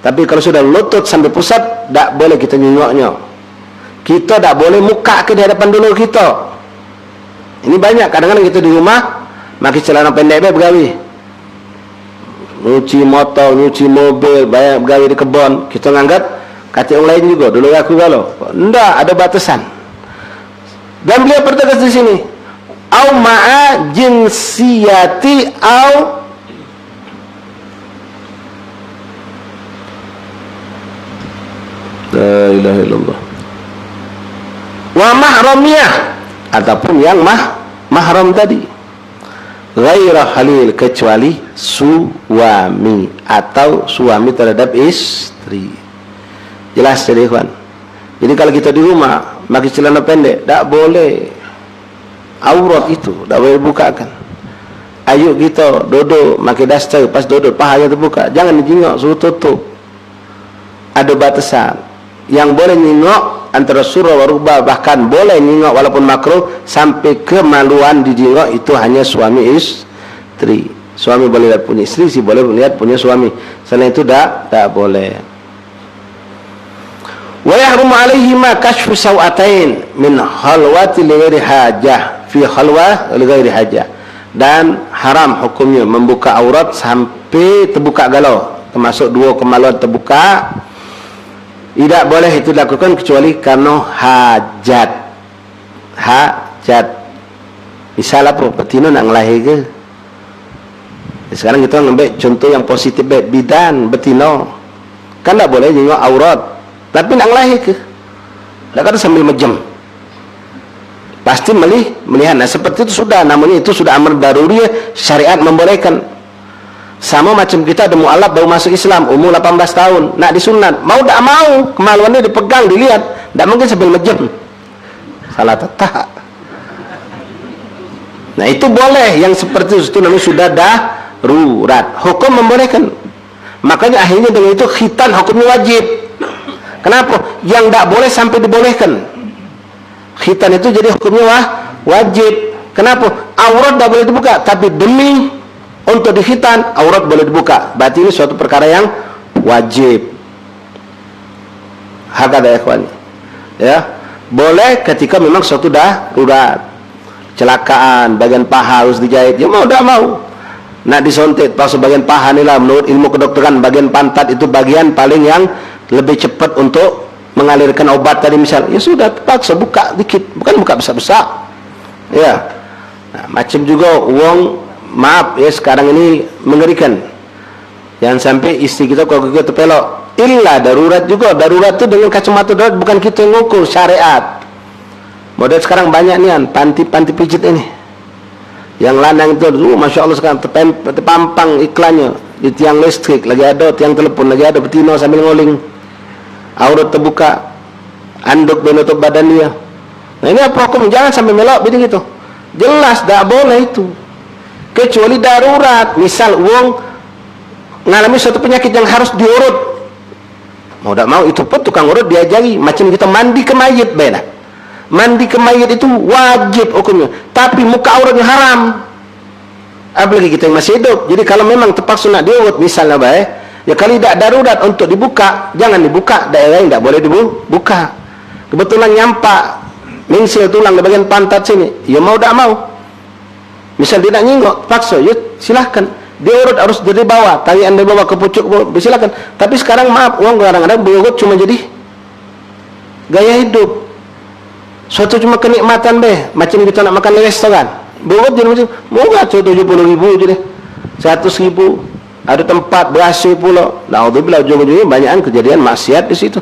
Tapi kalau sudah lutut sampai pusat, tak boleh kita nyengoknya. Kita tak boleh muka ke di hadapan dulu kita. Ini banyak. Kadang-kadang kita di rumah pakai celana pendek bergawi, nyuci motor, nyuci mobil, banyak bergawi di kebun. Kita nganggap kata yang lain juga. Dulu aku galau. Tidak, ada batasan. Dan beliau pertegas di sini, au ma'a jinsiyati au la ilaha illallah wa mahramiyah, ataupun yang mahram tadi, ghaira halil, kecuali suami atau suami terhadap istri. Jelas jadi ikhwan. Jadi kalau kita di rumah pakai celana pendek, tak boleh. Aurat itu tak boleh bukakan. Ayo kita duduk pakai daster, pas duduk pahanya terbuka, jangan dijengok, suruh tutup. Ada batasan. Yang boleh nyengok antara surah wa rubah, bahkan boleh nyengok walaupun makruh, sampai kemaluan dijengok itu hanya suami istri. Suami boleh lihat punya istri, si boleh lihat punya suami. Selain itu tak boleh. Wa yahrumu alaihi ma kashfu sawatain min khalwati li ghairi hajah fi khalwa li ghairi hajah. Dan haram hukumnya membuka aurat sampai terbuka galau, termasuk dua kemaluan terbuka. Tidak boleh itu dilakukan kecuali karena hajat. Misal apa? Betina nak ngelahir ke? Sekarang kita ngambil contoh yang positif, bidan betina kan tak boleh jengok aurat, tapi nak ngelahir ke? Tak kata sambil mejam, pasti melihat. Nah seperti itu sudah, namanya itu sudah amar daruriyah, syariat membolehkan. Sama macam kita ada mu'alaf baru masuk Islam, umur 18 tahun, nak disunat, mau tak mau, kemaluannya dipegang, dilihat, tak mungkin sambil mejam, salah tetap. Nah itu boleh, yang seperti itu namanya sudah darurat, hukum membolehkan. Makanya akhirnya dengan itu khitan hukumnya wajib. Kenapa? Yang tak boleh sampai dibolehkan. Khitan itu jadi hukumnya wajib. Kenapa? Aurat tak boleh dibuka, tapi demi untuk dikhitan aurat boleh dibuka. Berarti ini suatu perkara yang wajib. Hakada ikhwan. Ya, boleh ketika memang suatu darurat. Kecelakaan, bagian paha harus dijahit. Ya mau tak mau. Nak disontet, pasal bagian paha ni lah menurut ilmu kedokteran, bagian pantat itu bagian paling yang lebih cepat untuk mengalirkan obat tadi misal. Ya sudah, terpaksa buka dikit, bukan buka besar-besar. Ya. Nah, macam juga uang. Maaf ya, sekarang ini mengerikan. Jangan sampai istri kita kalau kita terpelok. Illa darurat juga. Darurat itu dengan kacamata darurat, bukan kita yang ngukur, syariat. Model sekarang banyak nih panti pijit ini. Yang lanang itu, masya Allah sekarang terpampang iklannya di tiang listrik, lagi ada tiang telepon, lagi ada betina sambil ngoling, aurat terbuka, anduk menutup badan dia. Nah ini apa hukum? Jangan sampai melok begini gitu. Jelas tak boleh itu. Kecuali darurat, misal uang mengalami suatu penyakit yang harus diurut, mau tak mau itu pun tukang urut diajari. Macam kita mandi ke mayit, beda. Mandi ke mayit itu wajib hukumnya, tapi muka auratnya haram, apalagi kita yang masih hidup. Jadi kalau memang terpaksa nak diurut misalnya baik, ya kalau tidak darurat untuk dibuka, jangan dibuka. Daerah yang tidak boleh dibuka. Kebetulan nyampak mingsil tulang di bagian pantat sini, ya mau tak mau. Misal dia nak nyingok, paksa, ya silahkan. Dia urut harus dari bawah, tarian dari bawah ke pucuk, silahkan. Tapi sekarang maaf, uang kadang-kadang berurut cuma jadi gaya hidup. Suatu cuma kenikmatan deh, macam kita nak makan di restoran. Berurut jadi macam, murah 70.000 je deh, 100.000. Ada tempat berhasil pula. Alhamdulillah, ujung-ujungnya banyakan kejadian maksiat di situ.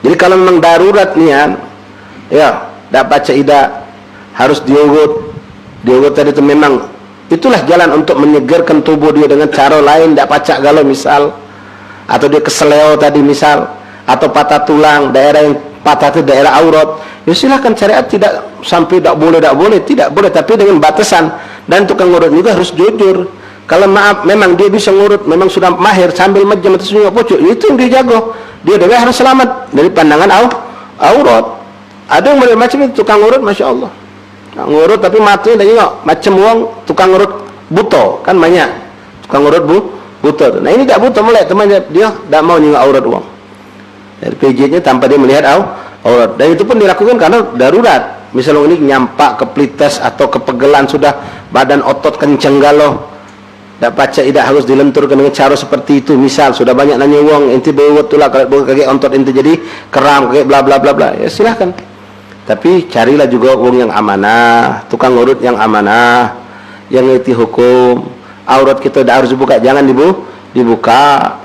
Jadi kalau memang darurat nian, ya, tak baca idah, harus diurut. Diurut tadi itu memang itulah jalan untuk menyegarkan tubuh dia dengan cara lain, tidak pacak galau misal, atau dia keseleo tadi misal, atau patah tulang, daerah yang patah itu daerah aurat. Ya silahkan, syariat tidak sampai tidak boleh, tidak boleh, tapi dengan batasan. Dan tukang ngurut juga harus jujur. Kalau maaf memang dia bisa ngurut, memang sudah mahir sambil mejam atau senyum pucuk, itu yang dia jago. Dia harus selamat dari pandangan aurat. Ada yang boleh macam itu tukang ngurut, masya Allah. Ngurut tapi matinya dah tengok macam uang tukang ngurut buto, kan banyak tukang urut buto. Nah ini tak buto melek teman dia tak mau nengok aurat uang. Dari pijitnya tanpa dia melihat aurat. Dan itu pun dilakukan karena darurat. Misalnya ini nyampak keplites atau kepegelan sudah badan otot kenceng galau. Tak baca tidak harus dilenturkan dengan cara seperti itu. Misal sudah banyak nanya uang, ente berwut tulah kalau kaki ontot ente jadi keram, kaki bla bla bla bla. Ya silahkan. Tapi carilah juga uang yang amanah, tukang urut yang amanah, yang ngerti hukum. Aurat kita dah harus dibuka, jangan dibuka.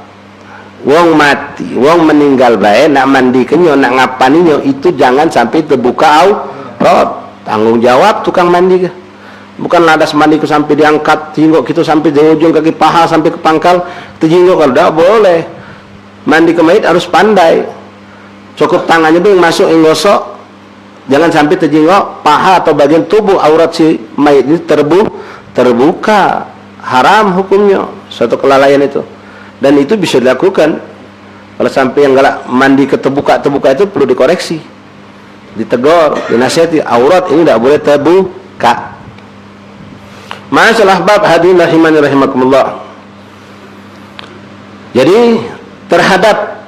Wong mati, wong meninggal baik, nak mandikannya, nak ngapaninya itu jangan sampai terbuka aurat. Tanggung jawab tukang mandi ke. Bukan ladas mandiku sampai diangkat jinggok kita sampai di ujung kaki paha sampai ke pangkal terjinggok, kalau tidak boleh. Mandi ke mayit harus pandai. Cukup tangannya itu yang masuk yang gosok, jangan sampai terjinggok paha atau bagian tubuh aurat si mayit ini terbuka. Haram hukumnya suatu kelalaian itu. Dan itu bisa dilakukan. Kalau sampai yang galak mandi ke terbuka itu perlu dikoreksi, ditegur, dinasihati. Aurat ini tidak boleh terbuka. Masalah bab hadirin rahimani rahimakumullah. Jadi terhadap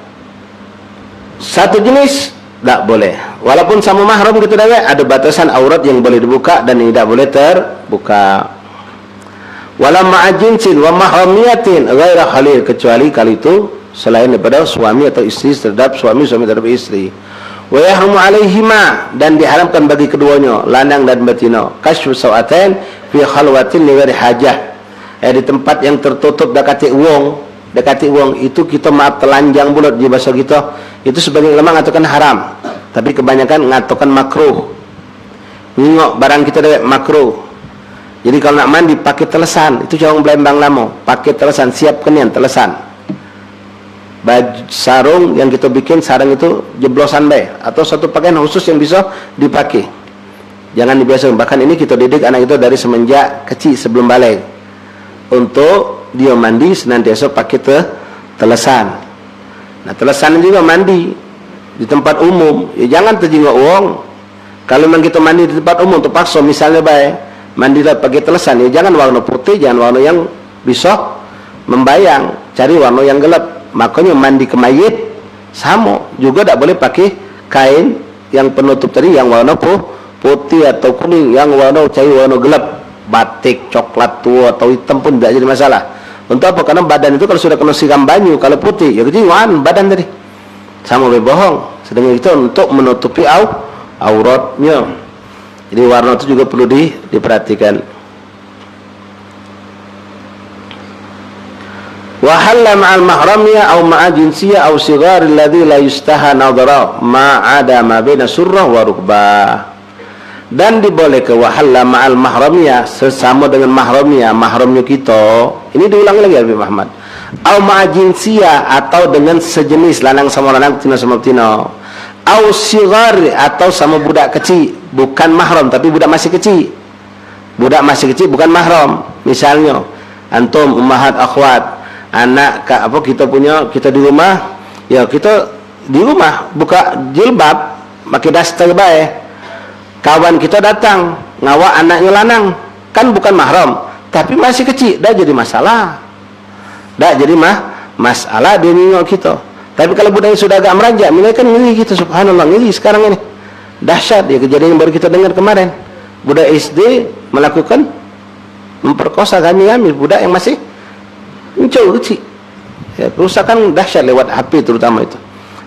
satu jenis tak boleh. Walaupun sama mahram kita dah ada batasan aurat yang boleh dibuka dan yang tidak boleh terbuka. Wala ma'ajinsin wa mahramiyatin ghaira halil, kecuali kali itu selain daripada suami atau istri terhadap suami terhadap istri. Wa yahrumu alaihima, dan diharamkan bagi keduanya lanang dan betina kasyfu sawatain fi khalwatin li ghairi hajah, di tempat yang tertutup dekati uang itu kita maaf telanjang bulat di bahasa kita itu sebagai ulama mengatakan haram, tapi kebanyakan mengatakan makruh. Ngingok barang kita dewek makruh. Jadi kalau nak mandi pakai telesan, itu jangan belembang lama, pakai telesan, siapkan yang telesan. Baju sarung yang kita bikin sarung itu jeblosan baik, atau satu pakaian khusus yang bisa dipakai. Jangan dibiasakan. Bahkan ini kita didik anak itu dari semenjak kecil sebelum balik, untuk dia mandi senantiasa pakai telesan. Nah telesan juga mandi di tempat umum, ya jangan terjinggok uang. Kalau memang kita mandi di tempat umum terpaksa, misalnya baik mandilah pakai telesan, ya jangan warna putih, jangan warna yang bisa membayang, cari warna yang gelap. Makanya mandi ke mayit sama juga tak boleh pakai kain yang penutup tadi yang warna putih atau kuning, yang warna cari warna gelap, batik, coklat tua atau hitam pun tidak jadi masalah. Untuk apa? Karena badan itu kalau sudah kena siram banyu, kalau putih ya kejauhan badan tadi sama bohong. Sedangkan itu untuk menutupi auratnya. Jadi warna itu juga perlu diperhatikan. Wa halla ma'al mahramiyah aw ma'a jinsiyah aw sighar alladhi la yustaha nadhara ma 'ada ma baina surrah wa rukbah. Dan dibolehkan wa halla ma'al mahramiyah, sesama dengan mahramiyah, mahramnya kita. Ini diulang lagi Habib Muhammad. Aw ma'a jinsiyah, atau dengan sejenis lanang sama lanang, betina sama betina. Aw sighar, atau sama budak kecil, bukan mahram tapi budak masih kecil. Budak masih kecil bukan mahram. Misalnya antum ummahat akhwat, anak kita di rumah, ya kita di rumah buka jilbab, pakai daster baik. Kawan kita datang ngawak anaknya lanang, kan bukan mahram tapi masih kecil, dah jadi masalah. Dah jadi masalah dia nengok kita. Tapi kalau budaya sudah agak meranjak, mereka kan ngeri kita, subhanallah, ngeri sekarang ini. Dahsyat ya kejadian yang baru kita dengar kemarin. Budak SD melakukan memperkosa kami budak yang masih jauh kecil. Ya, kerusakan dahsyat lewat HP terutama itu.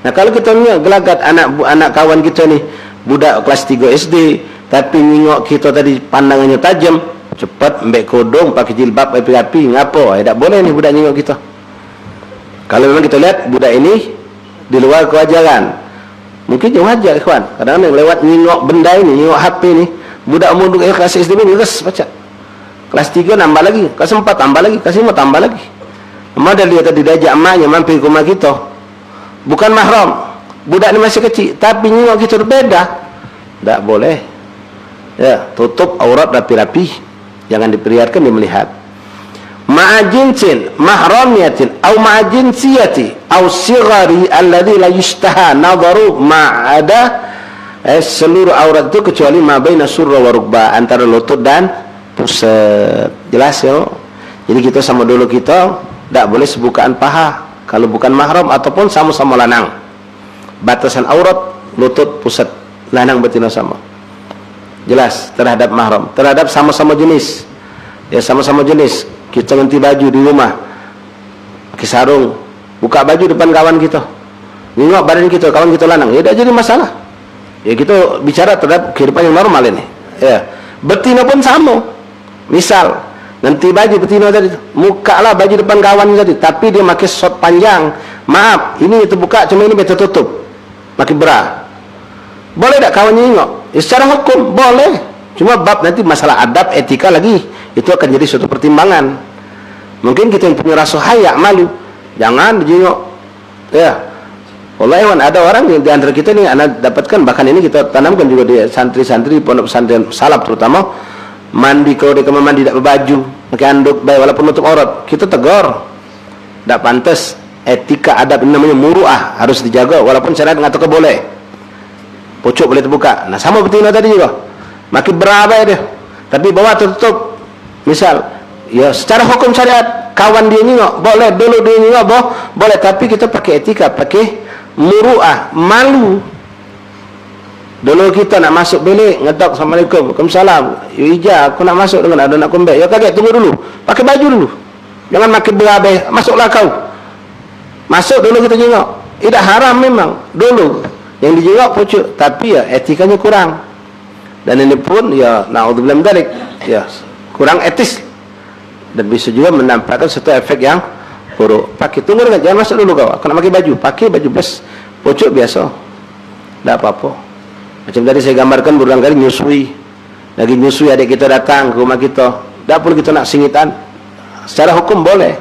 Nah kalau kita ni gelagat anak kawan kita ni budak kelas 3 SD, tapi nengok kita tadi pandangannya tajam, cepat ambek kodong, pakai jilbab api-api, ngapo? Tak boleh ni budak nengok kita. Kalau memang kita lihat budak ini di luar kewajaran, mungkin jauh wajar kawan. Kadang-kadang lewat nengok benda ini, nengok HP ni, budak umur kelas SD ni terus baca. Kelas 3 nambah lagi, kelas 4 tambah llagi, kelas 5 tambah lagi. Mada dia tadi diajak emaknya mampir ke rumah kita, bukan mahram, budak ni masih kecil, tapi nengok kita berbeza. Tak boleh. Ya, tutup aurat rapi-rapi, jangan diperlihatkan, dia melihat. Ma'ajinsin mahramiyatin au ma'ajinsiyati au sighari alladhi la yustaha nadharu ma'ada, seluruh aurat itu kecuali ma baina surra wa rukbah, antara lutut dan pusat. Jelas ya. Jadi kita sama dulu kita tidak boleh sebukaan paha kalau bukan mahram ataupun sama-sama lanang. Batasan aurat lutut pusat, lanang betina sama. Jelas terhadap mahram, terhadap sama-sama jenis. Ya sama-sama jenis. Kita ganti baju di rumah, pakai sarung, buka baju depan kawan kita, nengok badan kita, kawan kita lanang, ya tidak jadi masalah. Ya kita bicara terhadap kehidupan yang normal ini. Ya, betina pun sama. Misal nanti baju betina tadi, muka lah baju depan kawan tadi, tapi dia pakai short panjang. Maaf, ini terbuka, cuma ini tertutup, pakai bra. Boleh tak kawan nengok? Ya, secara hukum boleh. Cuma bab nanti masalah adab, etika lagi, itu akan jadi suatu pertimbangan. Mungkin kita yang punya rasa haya, malu, jangan dijengok. Ya, wallahi ada orang yang di antara kita nih, anak dapatkan, bahkan ini kita tanamkan juga di santri-santri pondok pesantren salaf terutama, mandi kalau dia kamar mandi tidak berbaju, pakai anduk, baik walaupun nutup aurat, kita tegur, tidak pantas. Etika adab ini namanya muruah, harus dijaga walaupun syariat mengatakan boleh. Pucuk boleh terbuka. Nah sama betina tadi juga, makin berapa dia, tapi bawah tertutup. Misal, ya secara hukum syariat kawan dia nengok boleh, dulu dia nengok boleh, tapi kita pakai etika, pakai muruah, malu. Dulu kita nak masuk bilik, ngetok, Assalamualaikum, Waalaikumsalam, ya ija, aku nak masuk dengan ada nak kombek, ya kaget, tunggu dulu, pakai baju dulu, jangan makin berabe, masuklah kau. Masuk dulu kita jengok, tidak haram memang dulu yang dijengok pucuk, tapi ya etikanya kurang. Dan ini pun ya naudzubillah min dzalik, ya kurang etis dan bisa juga menampakkan satu efek yang buruk. Pakai tunggu dengan, jangan masuk dulu kau, aku nak pakai baju, pakai baju plus pucuk biasa, tidak apa-apa. Macam tadi saya gambarkan berulang kali, nyusui, lagi nyusui adik kita datang ke rumah kita, tidak perlu kita nak singitan, secara hukum boleh.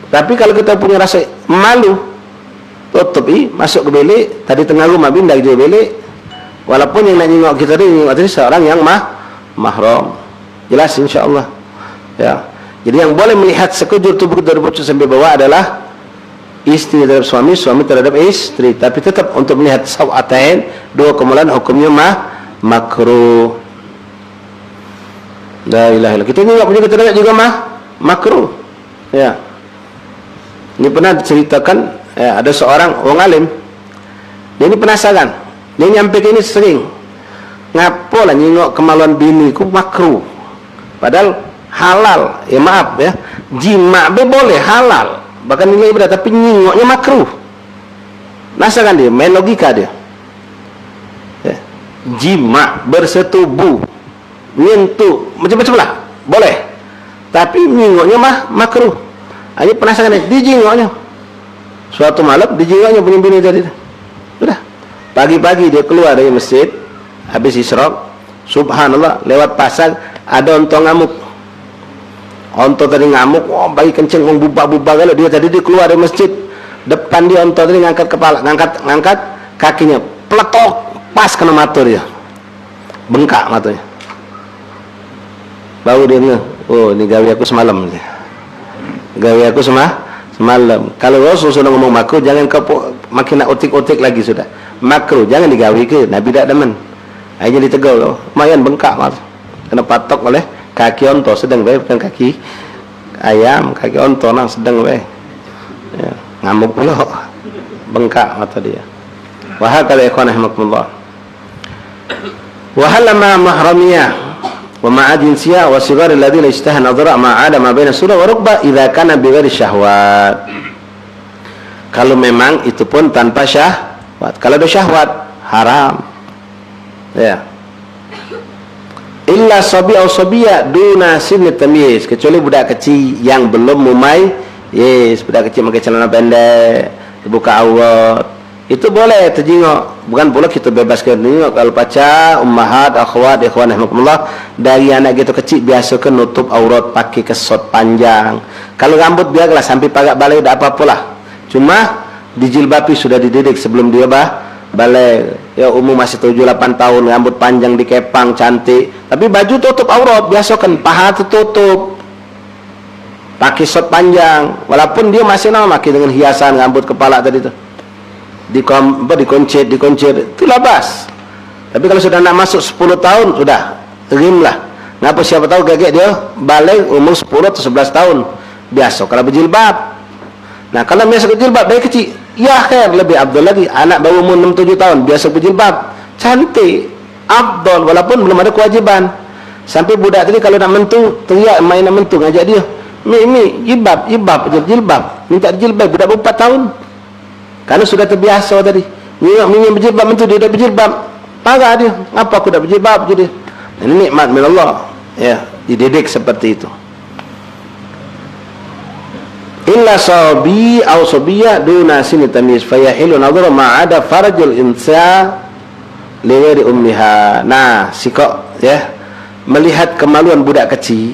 Tapi kalau kita punya rasa malu, tutup masuk ke bilik, tadi tengah rumah pindah ke bilik, walaupun yang nak nengok kita tadi seorang yang mahram. Jelas insyaAllah ya. Jadi yang boleh melihat sekujur tubuh dari pucuk sampai bawah adalah istri terhadap suami, suami terhadap istri. Tapi tetap untuk melihat sawatain, dua kemaluan hukumnya makruh. La ilaha illallah. Kita nengok punya kita lihat juga makruh. Ya. Ini pernah diceritakan, ya, ada seorang orang alim, dia ini penasaran, dia nyampe ke ini sering, ngapalah nyengok kemaluan bini ku makruh, padahal halal. Ya maaf ya, jima be boleh halal, bahkan nilai ibadah, tapi nyengoknya makruh. Penasaran dia, main logika dia. Ya. Jima, bersetubuh, nyentuh, macam-macam lah, boleh, tapi nyengoknya makruh. Hanya penasaran dia, dijengoknya. Suatu malam dijengoknya punya bini tadi. Sudah. Pagi-pagi dia keluar dari masjid, habis isyraq, subhanallah, lewat pasar ada onto ngamuk. Onto tadi ngamuk, wah bagi kenceng, bubak-bubak kalau dia tadi dia keluar dari masjid. Depan dia onto tadi ngangkat kepala, ngangkat kakinya, peletok pas kena mata dia. Bengkak matanya. Baru dia ngeh, oh ini gawe aku semalam dia. Gawe aku semalam. Kalau Rasul sudah ngomong makruh, jangan kau makin nak otik-otik lagi sudah. Makruh, jangan digawe ke, Nabi tak demen. Akhirnya ditegur, lumayan bengkak mas. Kena patok oleh kaki onto, sedang baik, bukan kaki ayam, kaki onto nang sedang baik. Ya, ngamuk pula, bengkak mata dia. Wahakala ikhwan rahimakumullah. Wahalama mahramiyah wa ma'a jinsiyah wa sigar alladhina ijtaha nadhara ma'ada ma baina surah wa rukbah idza kana bighairi syahwat. Kalau memang itu pun tanpa syahwat. Kalau ada syahwat haram. Ya. Illa sabi' aw sabiya duna sinni tamyiz, kecuali budak kecil yang belum memai. Yes, budak kecil pakai celana pendek, terbuka aurat. Itu boleh terjengok, bukan pula kita bebaskan tengok. Kalau pacar, ummahat, akhwat, ikhwan rahimakumullah, dari anak kita kecil biasakan nutup aurat pakai kesot panjang. Kalau rambut biarlah sampai pagak balai, tak apa-apalah. Cuma dijilbabi, sudah dididik sebelum dia balai. Ya umur masih 7-8 tahun, rambut panjang dikepang cantik, tapi baju tutup aurat, biasakan paha tertutup, pakai short panjang, walaupun dia masih nama pakai dengan hiasan rambut kepala tadi tu. Dikoncet, itu labas. Tapi kalau sudah nak masuk 10 tahun, sudah rim lah. Ngapa siapa tahu gagek dia balik umur 10 atau 11 tahun. Biasa kalau berjilbab. Nah, kalau biasa berjilbab dari kecil, ya khair, lebih afdal lagi. Anak baru umur 6-7 tahun biasa berjilbab, cantik, afdal walaupun belum ada kewajiban. Sampai budak tadi kalau nak mentu, teriak main nak mentu, ngajak dia, Mi, jilbab, minta jilbab budak 4 tahun. Karena sudah terbiasa tadi. Minyak berjilbab mentu, dia dah berjilbab. Parah dia, apa aku dah berjilbab je dia. Ini nikmat min Allah. Ya, dididik seperti itu. Illa sabi aw sabiyya duna sini tamyiz fayahilu nadhara ma'ada farjul insa li ghairi ummiha. Nah, sikok ya, melihat kemaluan budak kecil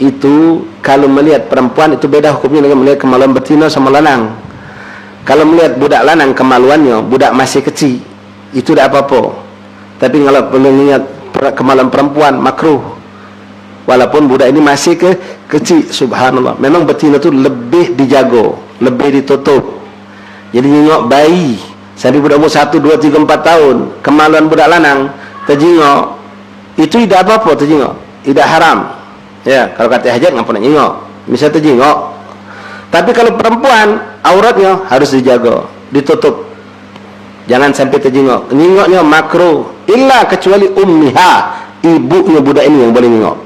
itu, kalau melihat perempuan itu beda hukumnya dengan melihat kemaluan betina sama lanang. Kalau melihat budak lanang kemaluannya, budak masih kecil, itu tidak apa-apa. Tapi kalau melihat kemaluan perempuan makruh. Walaupun budak ini masih kecil, subhanallah. Memang betina itu lebih dijaga, lebih ditutup. Jadi nyengok bayi sampai budak umur 1, 2, 3, 4 tahun, kemaluan budak lanang terjengok, itu tidak apa-apa, terjengok, tidak haram. Ya, kalau kata hajat ngapa nak nyengok? Bisa terjengok. Tapi kalau perempuan, auratnya harus dijaga, ditutup. Jangan sampai terjengok. Nyengoknya makruh, illa kecuali ummiha, ibunya budak ini yang boleh nyengok.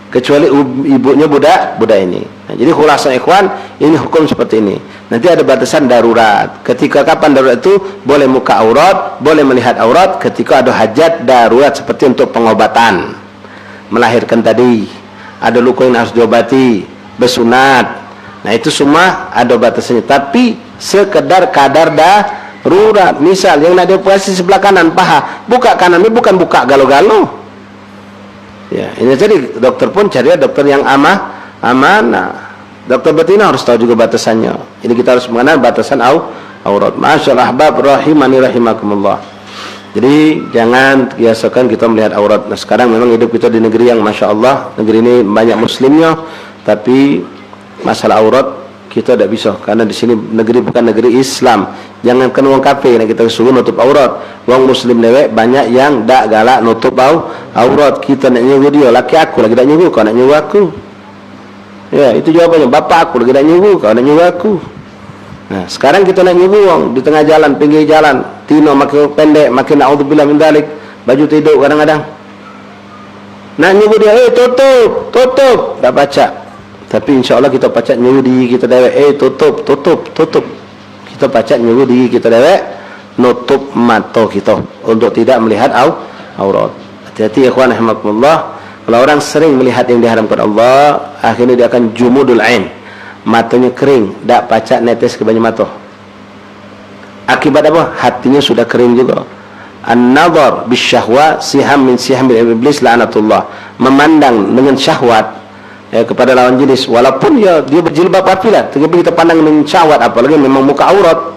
Kecuali ibunya budak ini. Nah, jadi khulasa ikhwan, ini hukum seperti ini. Nanti ada batasan darurat. Ketika kapan darurat itu? Boleh muka aurat, boleh melihat aurat ketika ada hajat darurat seperti untuk pengobatan, melahirkan tadi, ada luka yang harus diobati, bersunat. Nah, itu semua ada batasannya. Tapi sekedar kadar darurat. Misal yang nak dioperasi sebelah kanan paha, buka kanan ini bukan buka galo-galo. Ya, ini jadi dokter pun cari dokter yang amanah. Dokter betina harus tahu juga batasannya. Jadi kita harus mengenal batasan aurat. Masyaallah ahbab rahimani rahimakumullah. Jadi jangan biasakan kita melihat aurat. Nah, sekarang memang hidup kita di negeri yang Masya Allah, negeri ini banyak muslimnya, tapi masalah aurat kita tidak bisa, karena di sini negeri bukan negeri Islam. Jangan kena wong kafir nak kita suruh nutup aurat. Wong muslim dewek banyak yang dak galak nutup aurat. Kita nak nyuruh dia, laki aku lagi tak nyuruh, kau nak nyuruh aku. Ya, itu jawabannya. Bapak aku lagi tak nyuruh, kau nak nyuruh aku. Nah, sekarang kita nak nyuruh wong di tengah jalan, pinggir jalan, tino makin pendek, makin naudzubillah min dzalik, baju tidur kadang-kadang. Nak nyuruh dia, tutup, tak baca. Tapi insyaAllah kita pacak nyuruh diri kita dewek, tutup. Kita pacak nyuruh diri kita dewek, nutup mata kita untuk tidak melihat aurat. Hati-hati ikhwan rahimakumullah. Kalau orang sering melihat yang diharamkan Allah, akhirnya dia akan jumudul ain, matanya kering, tak pacak netes ke banyak mata. Akibat apa? Hatinya sudah kering juga. An-nadhar bisyahwa siham min sihamil iblis la'natullah. Memandang dengan syahwat kepada lawan jenis, walaupun dia berjilbab apilah, tetapi kita pandang dengan syahwat, apalagi memang muka aurat,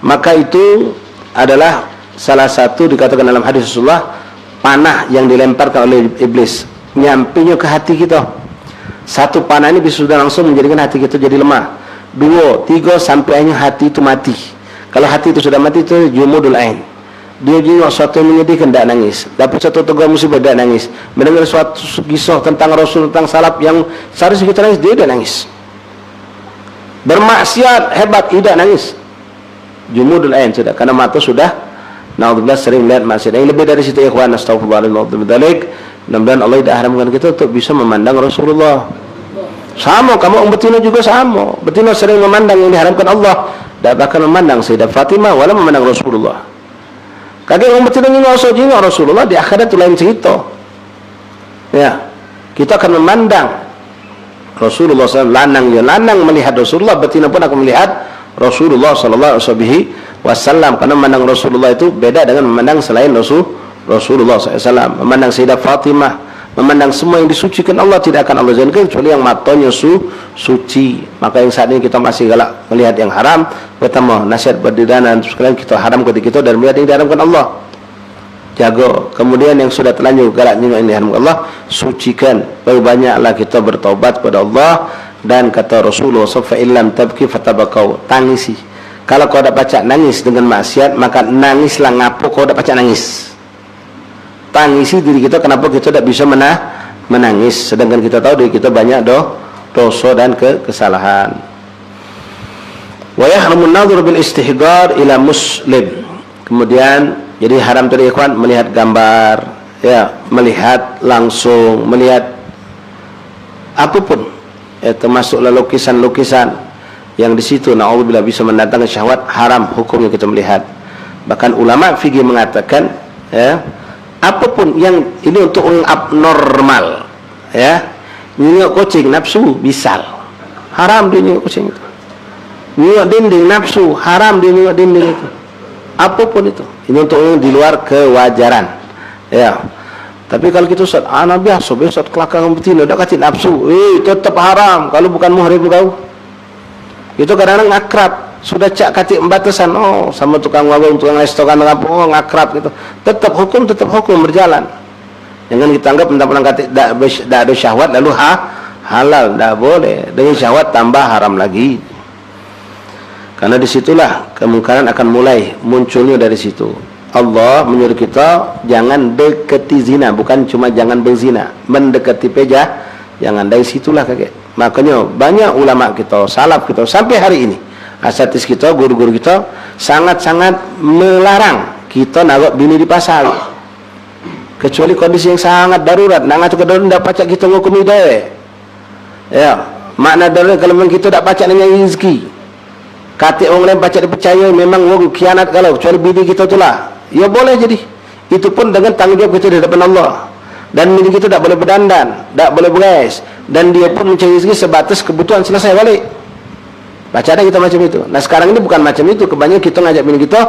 maka itu adalah salah satu dikatakan dalam hadis Rasulullah, panah yang dilemparkan oleh iblis, nyampinya ke hati kita. Satu panah ini bisa sudah langsung menjadikan hati kita jadi lemah. 2, 3 sampai akhirnya hati itu mati. Kalau hati itu sudah mati, itu jumudul ain. Dia juga suatu yang menyedihkan, tidak nangis. Dapat satu teguh musibah, tidak nangis. Mendengar suatu kisah tentang Rasul, tentang salaf yang seharusnya kita nangis, dia tidak nangis. Bermaksiat hebat, tidak nangis. Jumudul ain sudah, karena mata sudah naudzubillah sering melihat maksiat. Yang lebih dari situ ikhwan, astaghfirullahaladzim. Mudah-mudahan Allah tidak haramkan kita untuk bisa memandang Rasulullah. Sama, kamu betina juga sama. Betina sering memandang yang diharamkan Allah, tidak bahkan memandang Sayyidah Fatimah wala memandang Rasulullah. Kadang orang betina nyengok Rasulullah, di akhirat itu lain cerita. Ya, kita akan memandang Rasulullah SAW, lanang melihat Rasulullah, betina pun akan melihat Rasulullah SAW. Karena memandang Rasulullah itu beda dengan memandang selain Rasulullah SAW. Memandang Sayyidah Fatimah, memandang semua yang disucikan Allah, tidak akan Allah izinkan kecuali yang matanya suci. Maka yang saat ini kita masih galak melihat yang haram, pertama nasihat berdana sekalian kita haram kepada kita dan melihat yang diharamkan Allah, jaga. Kemudian yang sudah terlanjur galak yang diharamkan Allah, sucikan. Baru banyaklah kita bertaubat kepada Allah. Dan kata Rasulullah fa illam tabki fatabakau, tangisi. Kalau kau dapat pacak nangis dengan maksiat, maka nangislah. Ngapo kau dapat pacak nangis? tangisi diri kita kenapa kita tidak bisa menangis, sedangkan kita tahu diri kita banyak dosa dan kesalahan. Wa yahrumun nadhur bil istihgar ila muslim. Kemudian jadi haram tadi ikhwan melihat gambar, ya, melihat langsung, melihat apapun, ya, termasuklah lukisan-lukisan yang di situ naudzubillah bisa mendatangkan syahwat, haram hukumnya kita melihat. Bahkan ulama fikih mengatakan, ya, apapun yang ini untuk orang abnormal, ya, nyengok kucing nafsu bisal, haram dia nyengok kucing itu. Nyengok dinding nafsu, haram dia nyengok dinding itu. Apapun itu, ini untuk orang di luar kewajaran, ya. Tapi kalau kita Ustaz, anak biasa besok kelakang betina, dak kacit nafsu, tetap haram kalau bukan muhrim kau. Itu kadang-kadang akrab, sudah cak kacit batasan, oh sama tukang warung, tukang restoran apa, oh ngakrab gitu. Tetap hukum berjalan. Jangan kita anggap mentang-mentang kacit dak ada syahwat lalu halal, dak boleh. Dengan syahwat tambah haram lagi. Karena disitulah kemungkaran akan mulai munculnya dari situ. Allah menyuruh kita jangan dekati zina, bukan cuma jangan berzina, mendekati peja, jangan. Dari situlah kakek. Makanya banyak ulama kita, salaf kita sampai hari ini, asatidz kita, guru-guru kita sangat-sangat melarang kita naruh bini di pasar. Kecuali kondisi yang sangat darurat, nak ngatur darurat ndak pacak kita ngukumi dewe. Ya, makna darurat kalau memang kita tak pacak dengan rezeki. Kata orang lain pacak dipercaya memang orang khianat kalau kecuali bini kita itulah. Ya boleh jadi. Itu pun dengan tanggungjawab kita di hadapan Allah. Dan bini kita tak boleh berdandan, tak boleh beres, dan dia pun mencari rezeki sebatas kebutuhan, selesai balik. Baca ada kita macam itu. Nah sekarang ini bukan macam itu. Kebanyakan kita ngajak bini kita,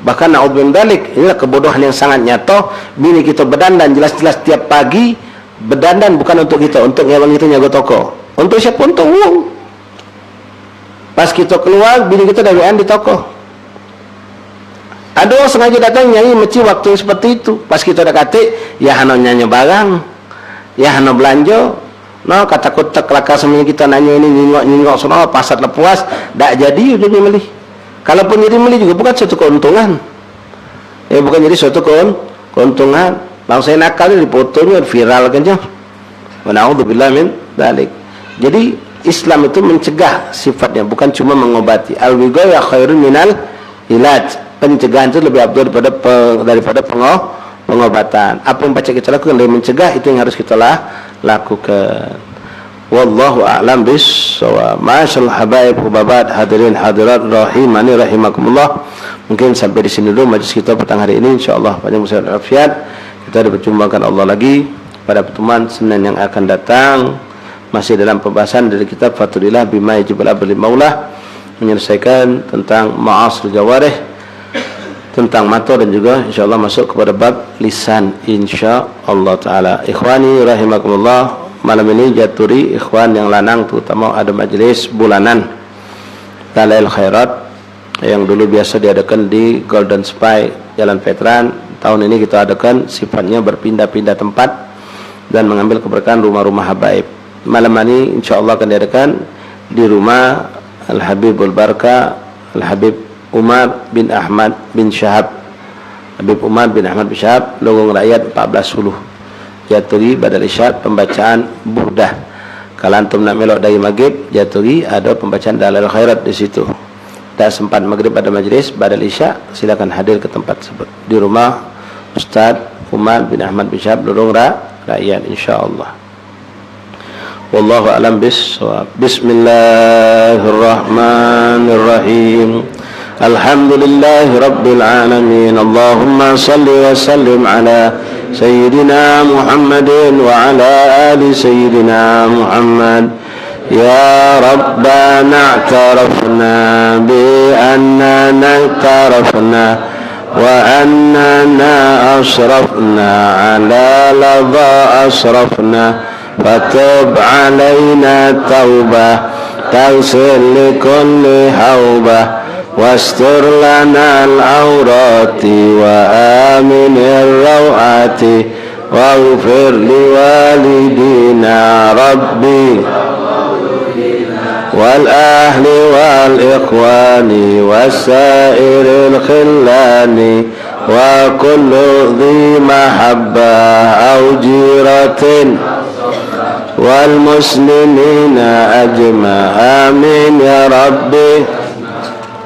bahkan na'udzubillah dalik, inilah kebodohan yang sangat nyata. Bini kita berdandan jelas-jelas tiap pagi, berdandan bukan untuk kita, untuk yang kita nyaga toko. Untuk siapa? Untuk uang. Pas kita keluar, bini kita dari di toko. Ada orang sengaja datang nyanyi meci waktu seperti itu. Pas kita dah kata, ya hano nyanyi barang, ya hano belanja, no kata kotak kelakar semuanya kita nanya ini nyingok semua pasar lepuas, tak jadi udah beli. Kalaupun jadi beli juga bukan suatu keuntungan, ya bukan jadi suatu keuntungan. Langsung saya nakal di fotonya viral kan je. Naudzubillah min dzalik. Jadi Islam itu mencegah sifatnya, bukan cuma mengobati. Al-wiqayah khairun minal ilaj. Pencegahan itu lebih abdul daripada pengobatan. Apa yang baca kita lakukan dari mencegah, itu yang harus kita lakukan. Wallahu a'lam bis-shawab. Masyaallah habaib hubabat hadirin hadirat rahimani rahimakumullah. Mungkin sampai di sini dulu majlis kita petang hari ini, insyaallah panjang umur dan afiat. Kita diperjumpakan Allah lagi pada pertemuan Senin yang akan datang, masih dalam pembahasan dari kitab Fathulillah bima yajibul abdul maulah, menyelesaikan tentang ma'asil jawarih, tentang mata, dan juga insyaallah masuk kepada bab lisan insyaallah taala. Ikhwani rahimakumullah, malam ini jaturi ikhwan yang lanang terutama ada majelis bulanan Dalail Khairat yang dulu biasa diadakan di Golden Spy Jalan Veteran. Tahun ini kita adakan sifatnya berpindah-pindah tempat dan mengambil keberkahan rumah-rumah habaib. Malam ini insyaallah akan diadakan di rumah Al-Habibul Barka Al-Habib Umar bin Ahmad bin Syahab, Habib Umar bin Ahmad bin Syahab, Logong Rakyat 14 Jaturi badal isyad pembacaan burdah. Kalau antum nak melok dari maghrib Jaturi ada pembacaan Dalail Khairat di situ. Tak sempat maghrib pada majlis badal isya, silakan hadir ke tempat tersebut di rumah Ustaz Umar bin Ahmad bin Syahab, Logong Rakyat insyaallah. Wallahu a'lam bis-shawab. Bismillahirrahmanirrahim. Alhamdulillahi Rabbil Alamin. Allahumma salli wa sallim ala Sayyidina Muhammadin wa ala ali Sayyidina Muhammad. Ya Rabbana i'tarafna bi annana i'tarafna wa annana asrafna ala ladha asrafna fatub alayna tawbah taghfir li kulli hawbah واستر لنا العورات وآمن الروعات واغفر لوالدينا ربي والأهل والإخوان والسائر الخلان وكل ذي محبة أو جيرة والمسلمين أجمع آمين يا ربي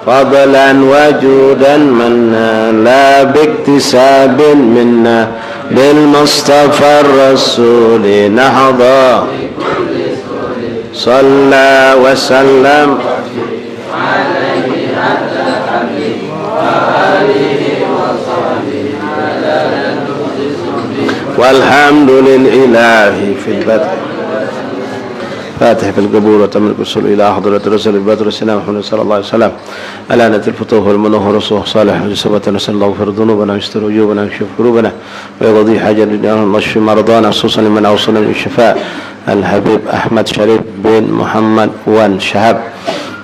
فضلا وجودا منا لا باكتساب منا بالمصطفى الرسول نحظى صلى وسلم والحمد لله في البدء فاتح في القبور وتملك الرسول إلى حضرة الرسول البدر السلام محمد صلى الله عليه وسلم الآنة الفتوح والمنوه رسول صالح وجسبة نسأل الله غفر ذنوبنا ويستر عيوبنا ويكشف كروبنا ويقضي حاجتنا ونشفي مرضانا خصوصا لمن أوصلنا بالشفاء الحبيب أحمد شريف بن محمد وان شهاب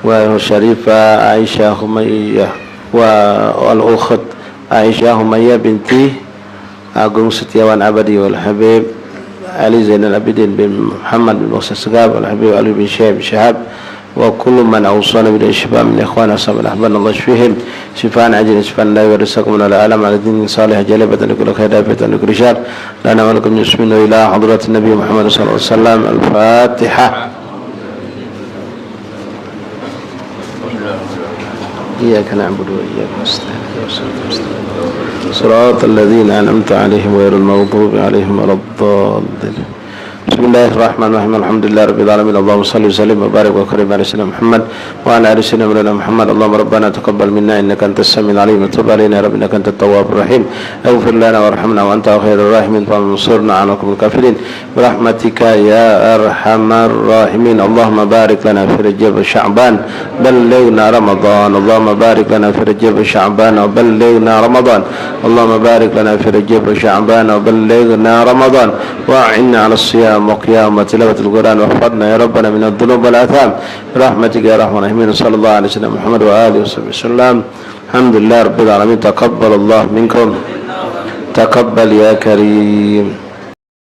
وشريفة عائشة همية والأخت عائشة همية بنتي Agung Setiawan Abadi wal Habib Ali Zainal Abidin bin Muhammad bin Musa Segab wal Habib Ali bin Syahib Syahab wa kullu man awsana bil shifa min ikhwan ashab al ahban Allah yashfihim shifaan ajil shifaan la yarzuqum ala alam ala din salih jalabatan kullu khair dafatan kullu shar lana wa lakum yusminu ila hadrat nabi Muhammad sallallahu alaihi wasallam al Fatiha إياك نعبد وإياك نستعين صراط الذين أنعمت عليهم غير المغضوب عليهم ولا الضالين بسم الله الرحمن الرحيم الحمد لله رب العالمين اللهم صل وسلم وبارك وكرم على سيدنا محمد وعلى آل سيدنا مولانا محمد اللهم ربنا تقبل منا إنك أنت السميع العليم وتب علينا يا رب إنك أنت التواب الرحيم اغفر لنا وارحمنا وأنت خير الراحمين فانصرنا على القوم الكافرين برحمتك يا أرحم الراحمين اللهم بارك لنا في رجب شعبان بلغنا رمضان اللهم بارك لنا في رجب شعبان وبلغنا رمضان اللهم بارك لنا في رجب شعبان وبلغنا رمضان وأعنا على الصيام وقيام وتلاوة القرآن واحفظنا يا ربنا من الذنوب والآثام برحمتك يا رحمن الرحيم صلى الله عليه وسلم محمد وآله وصحبه وسلم الحمد لله رب العالمين تقبل الله منكم تقبل يا كريم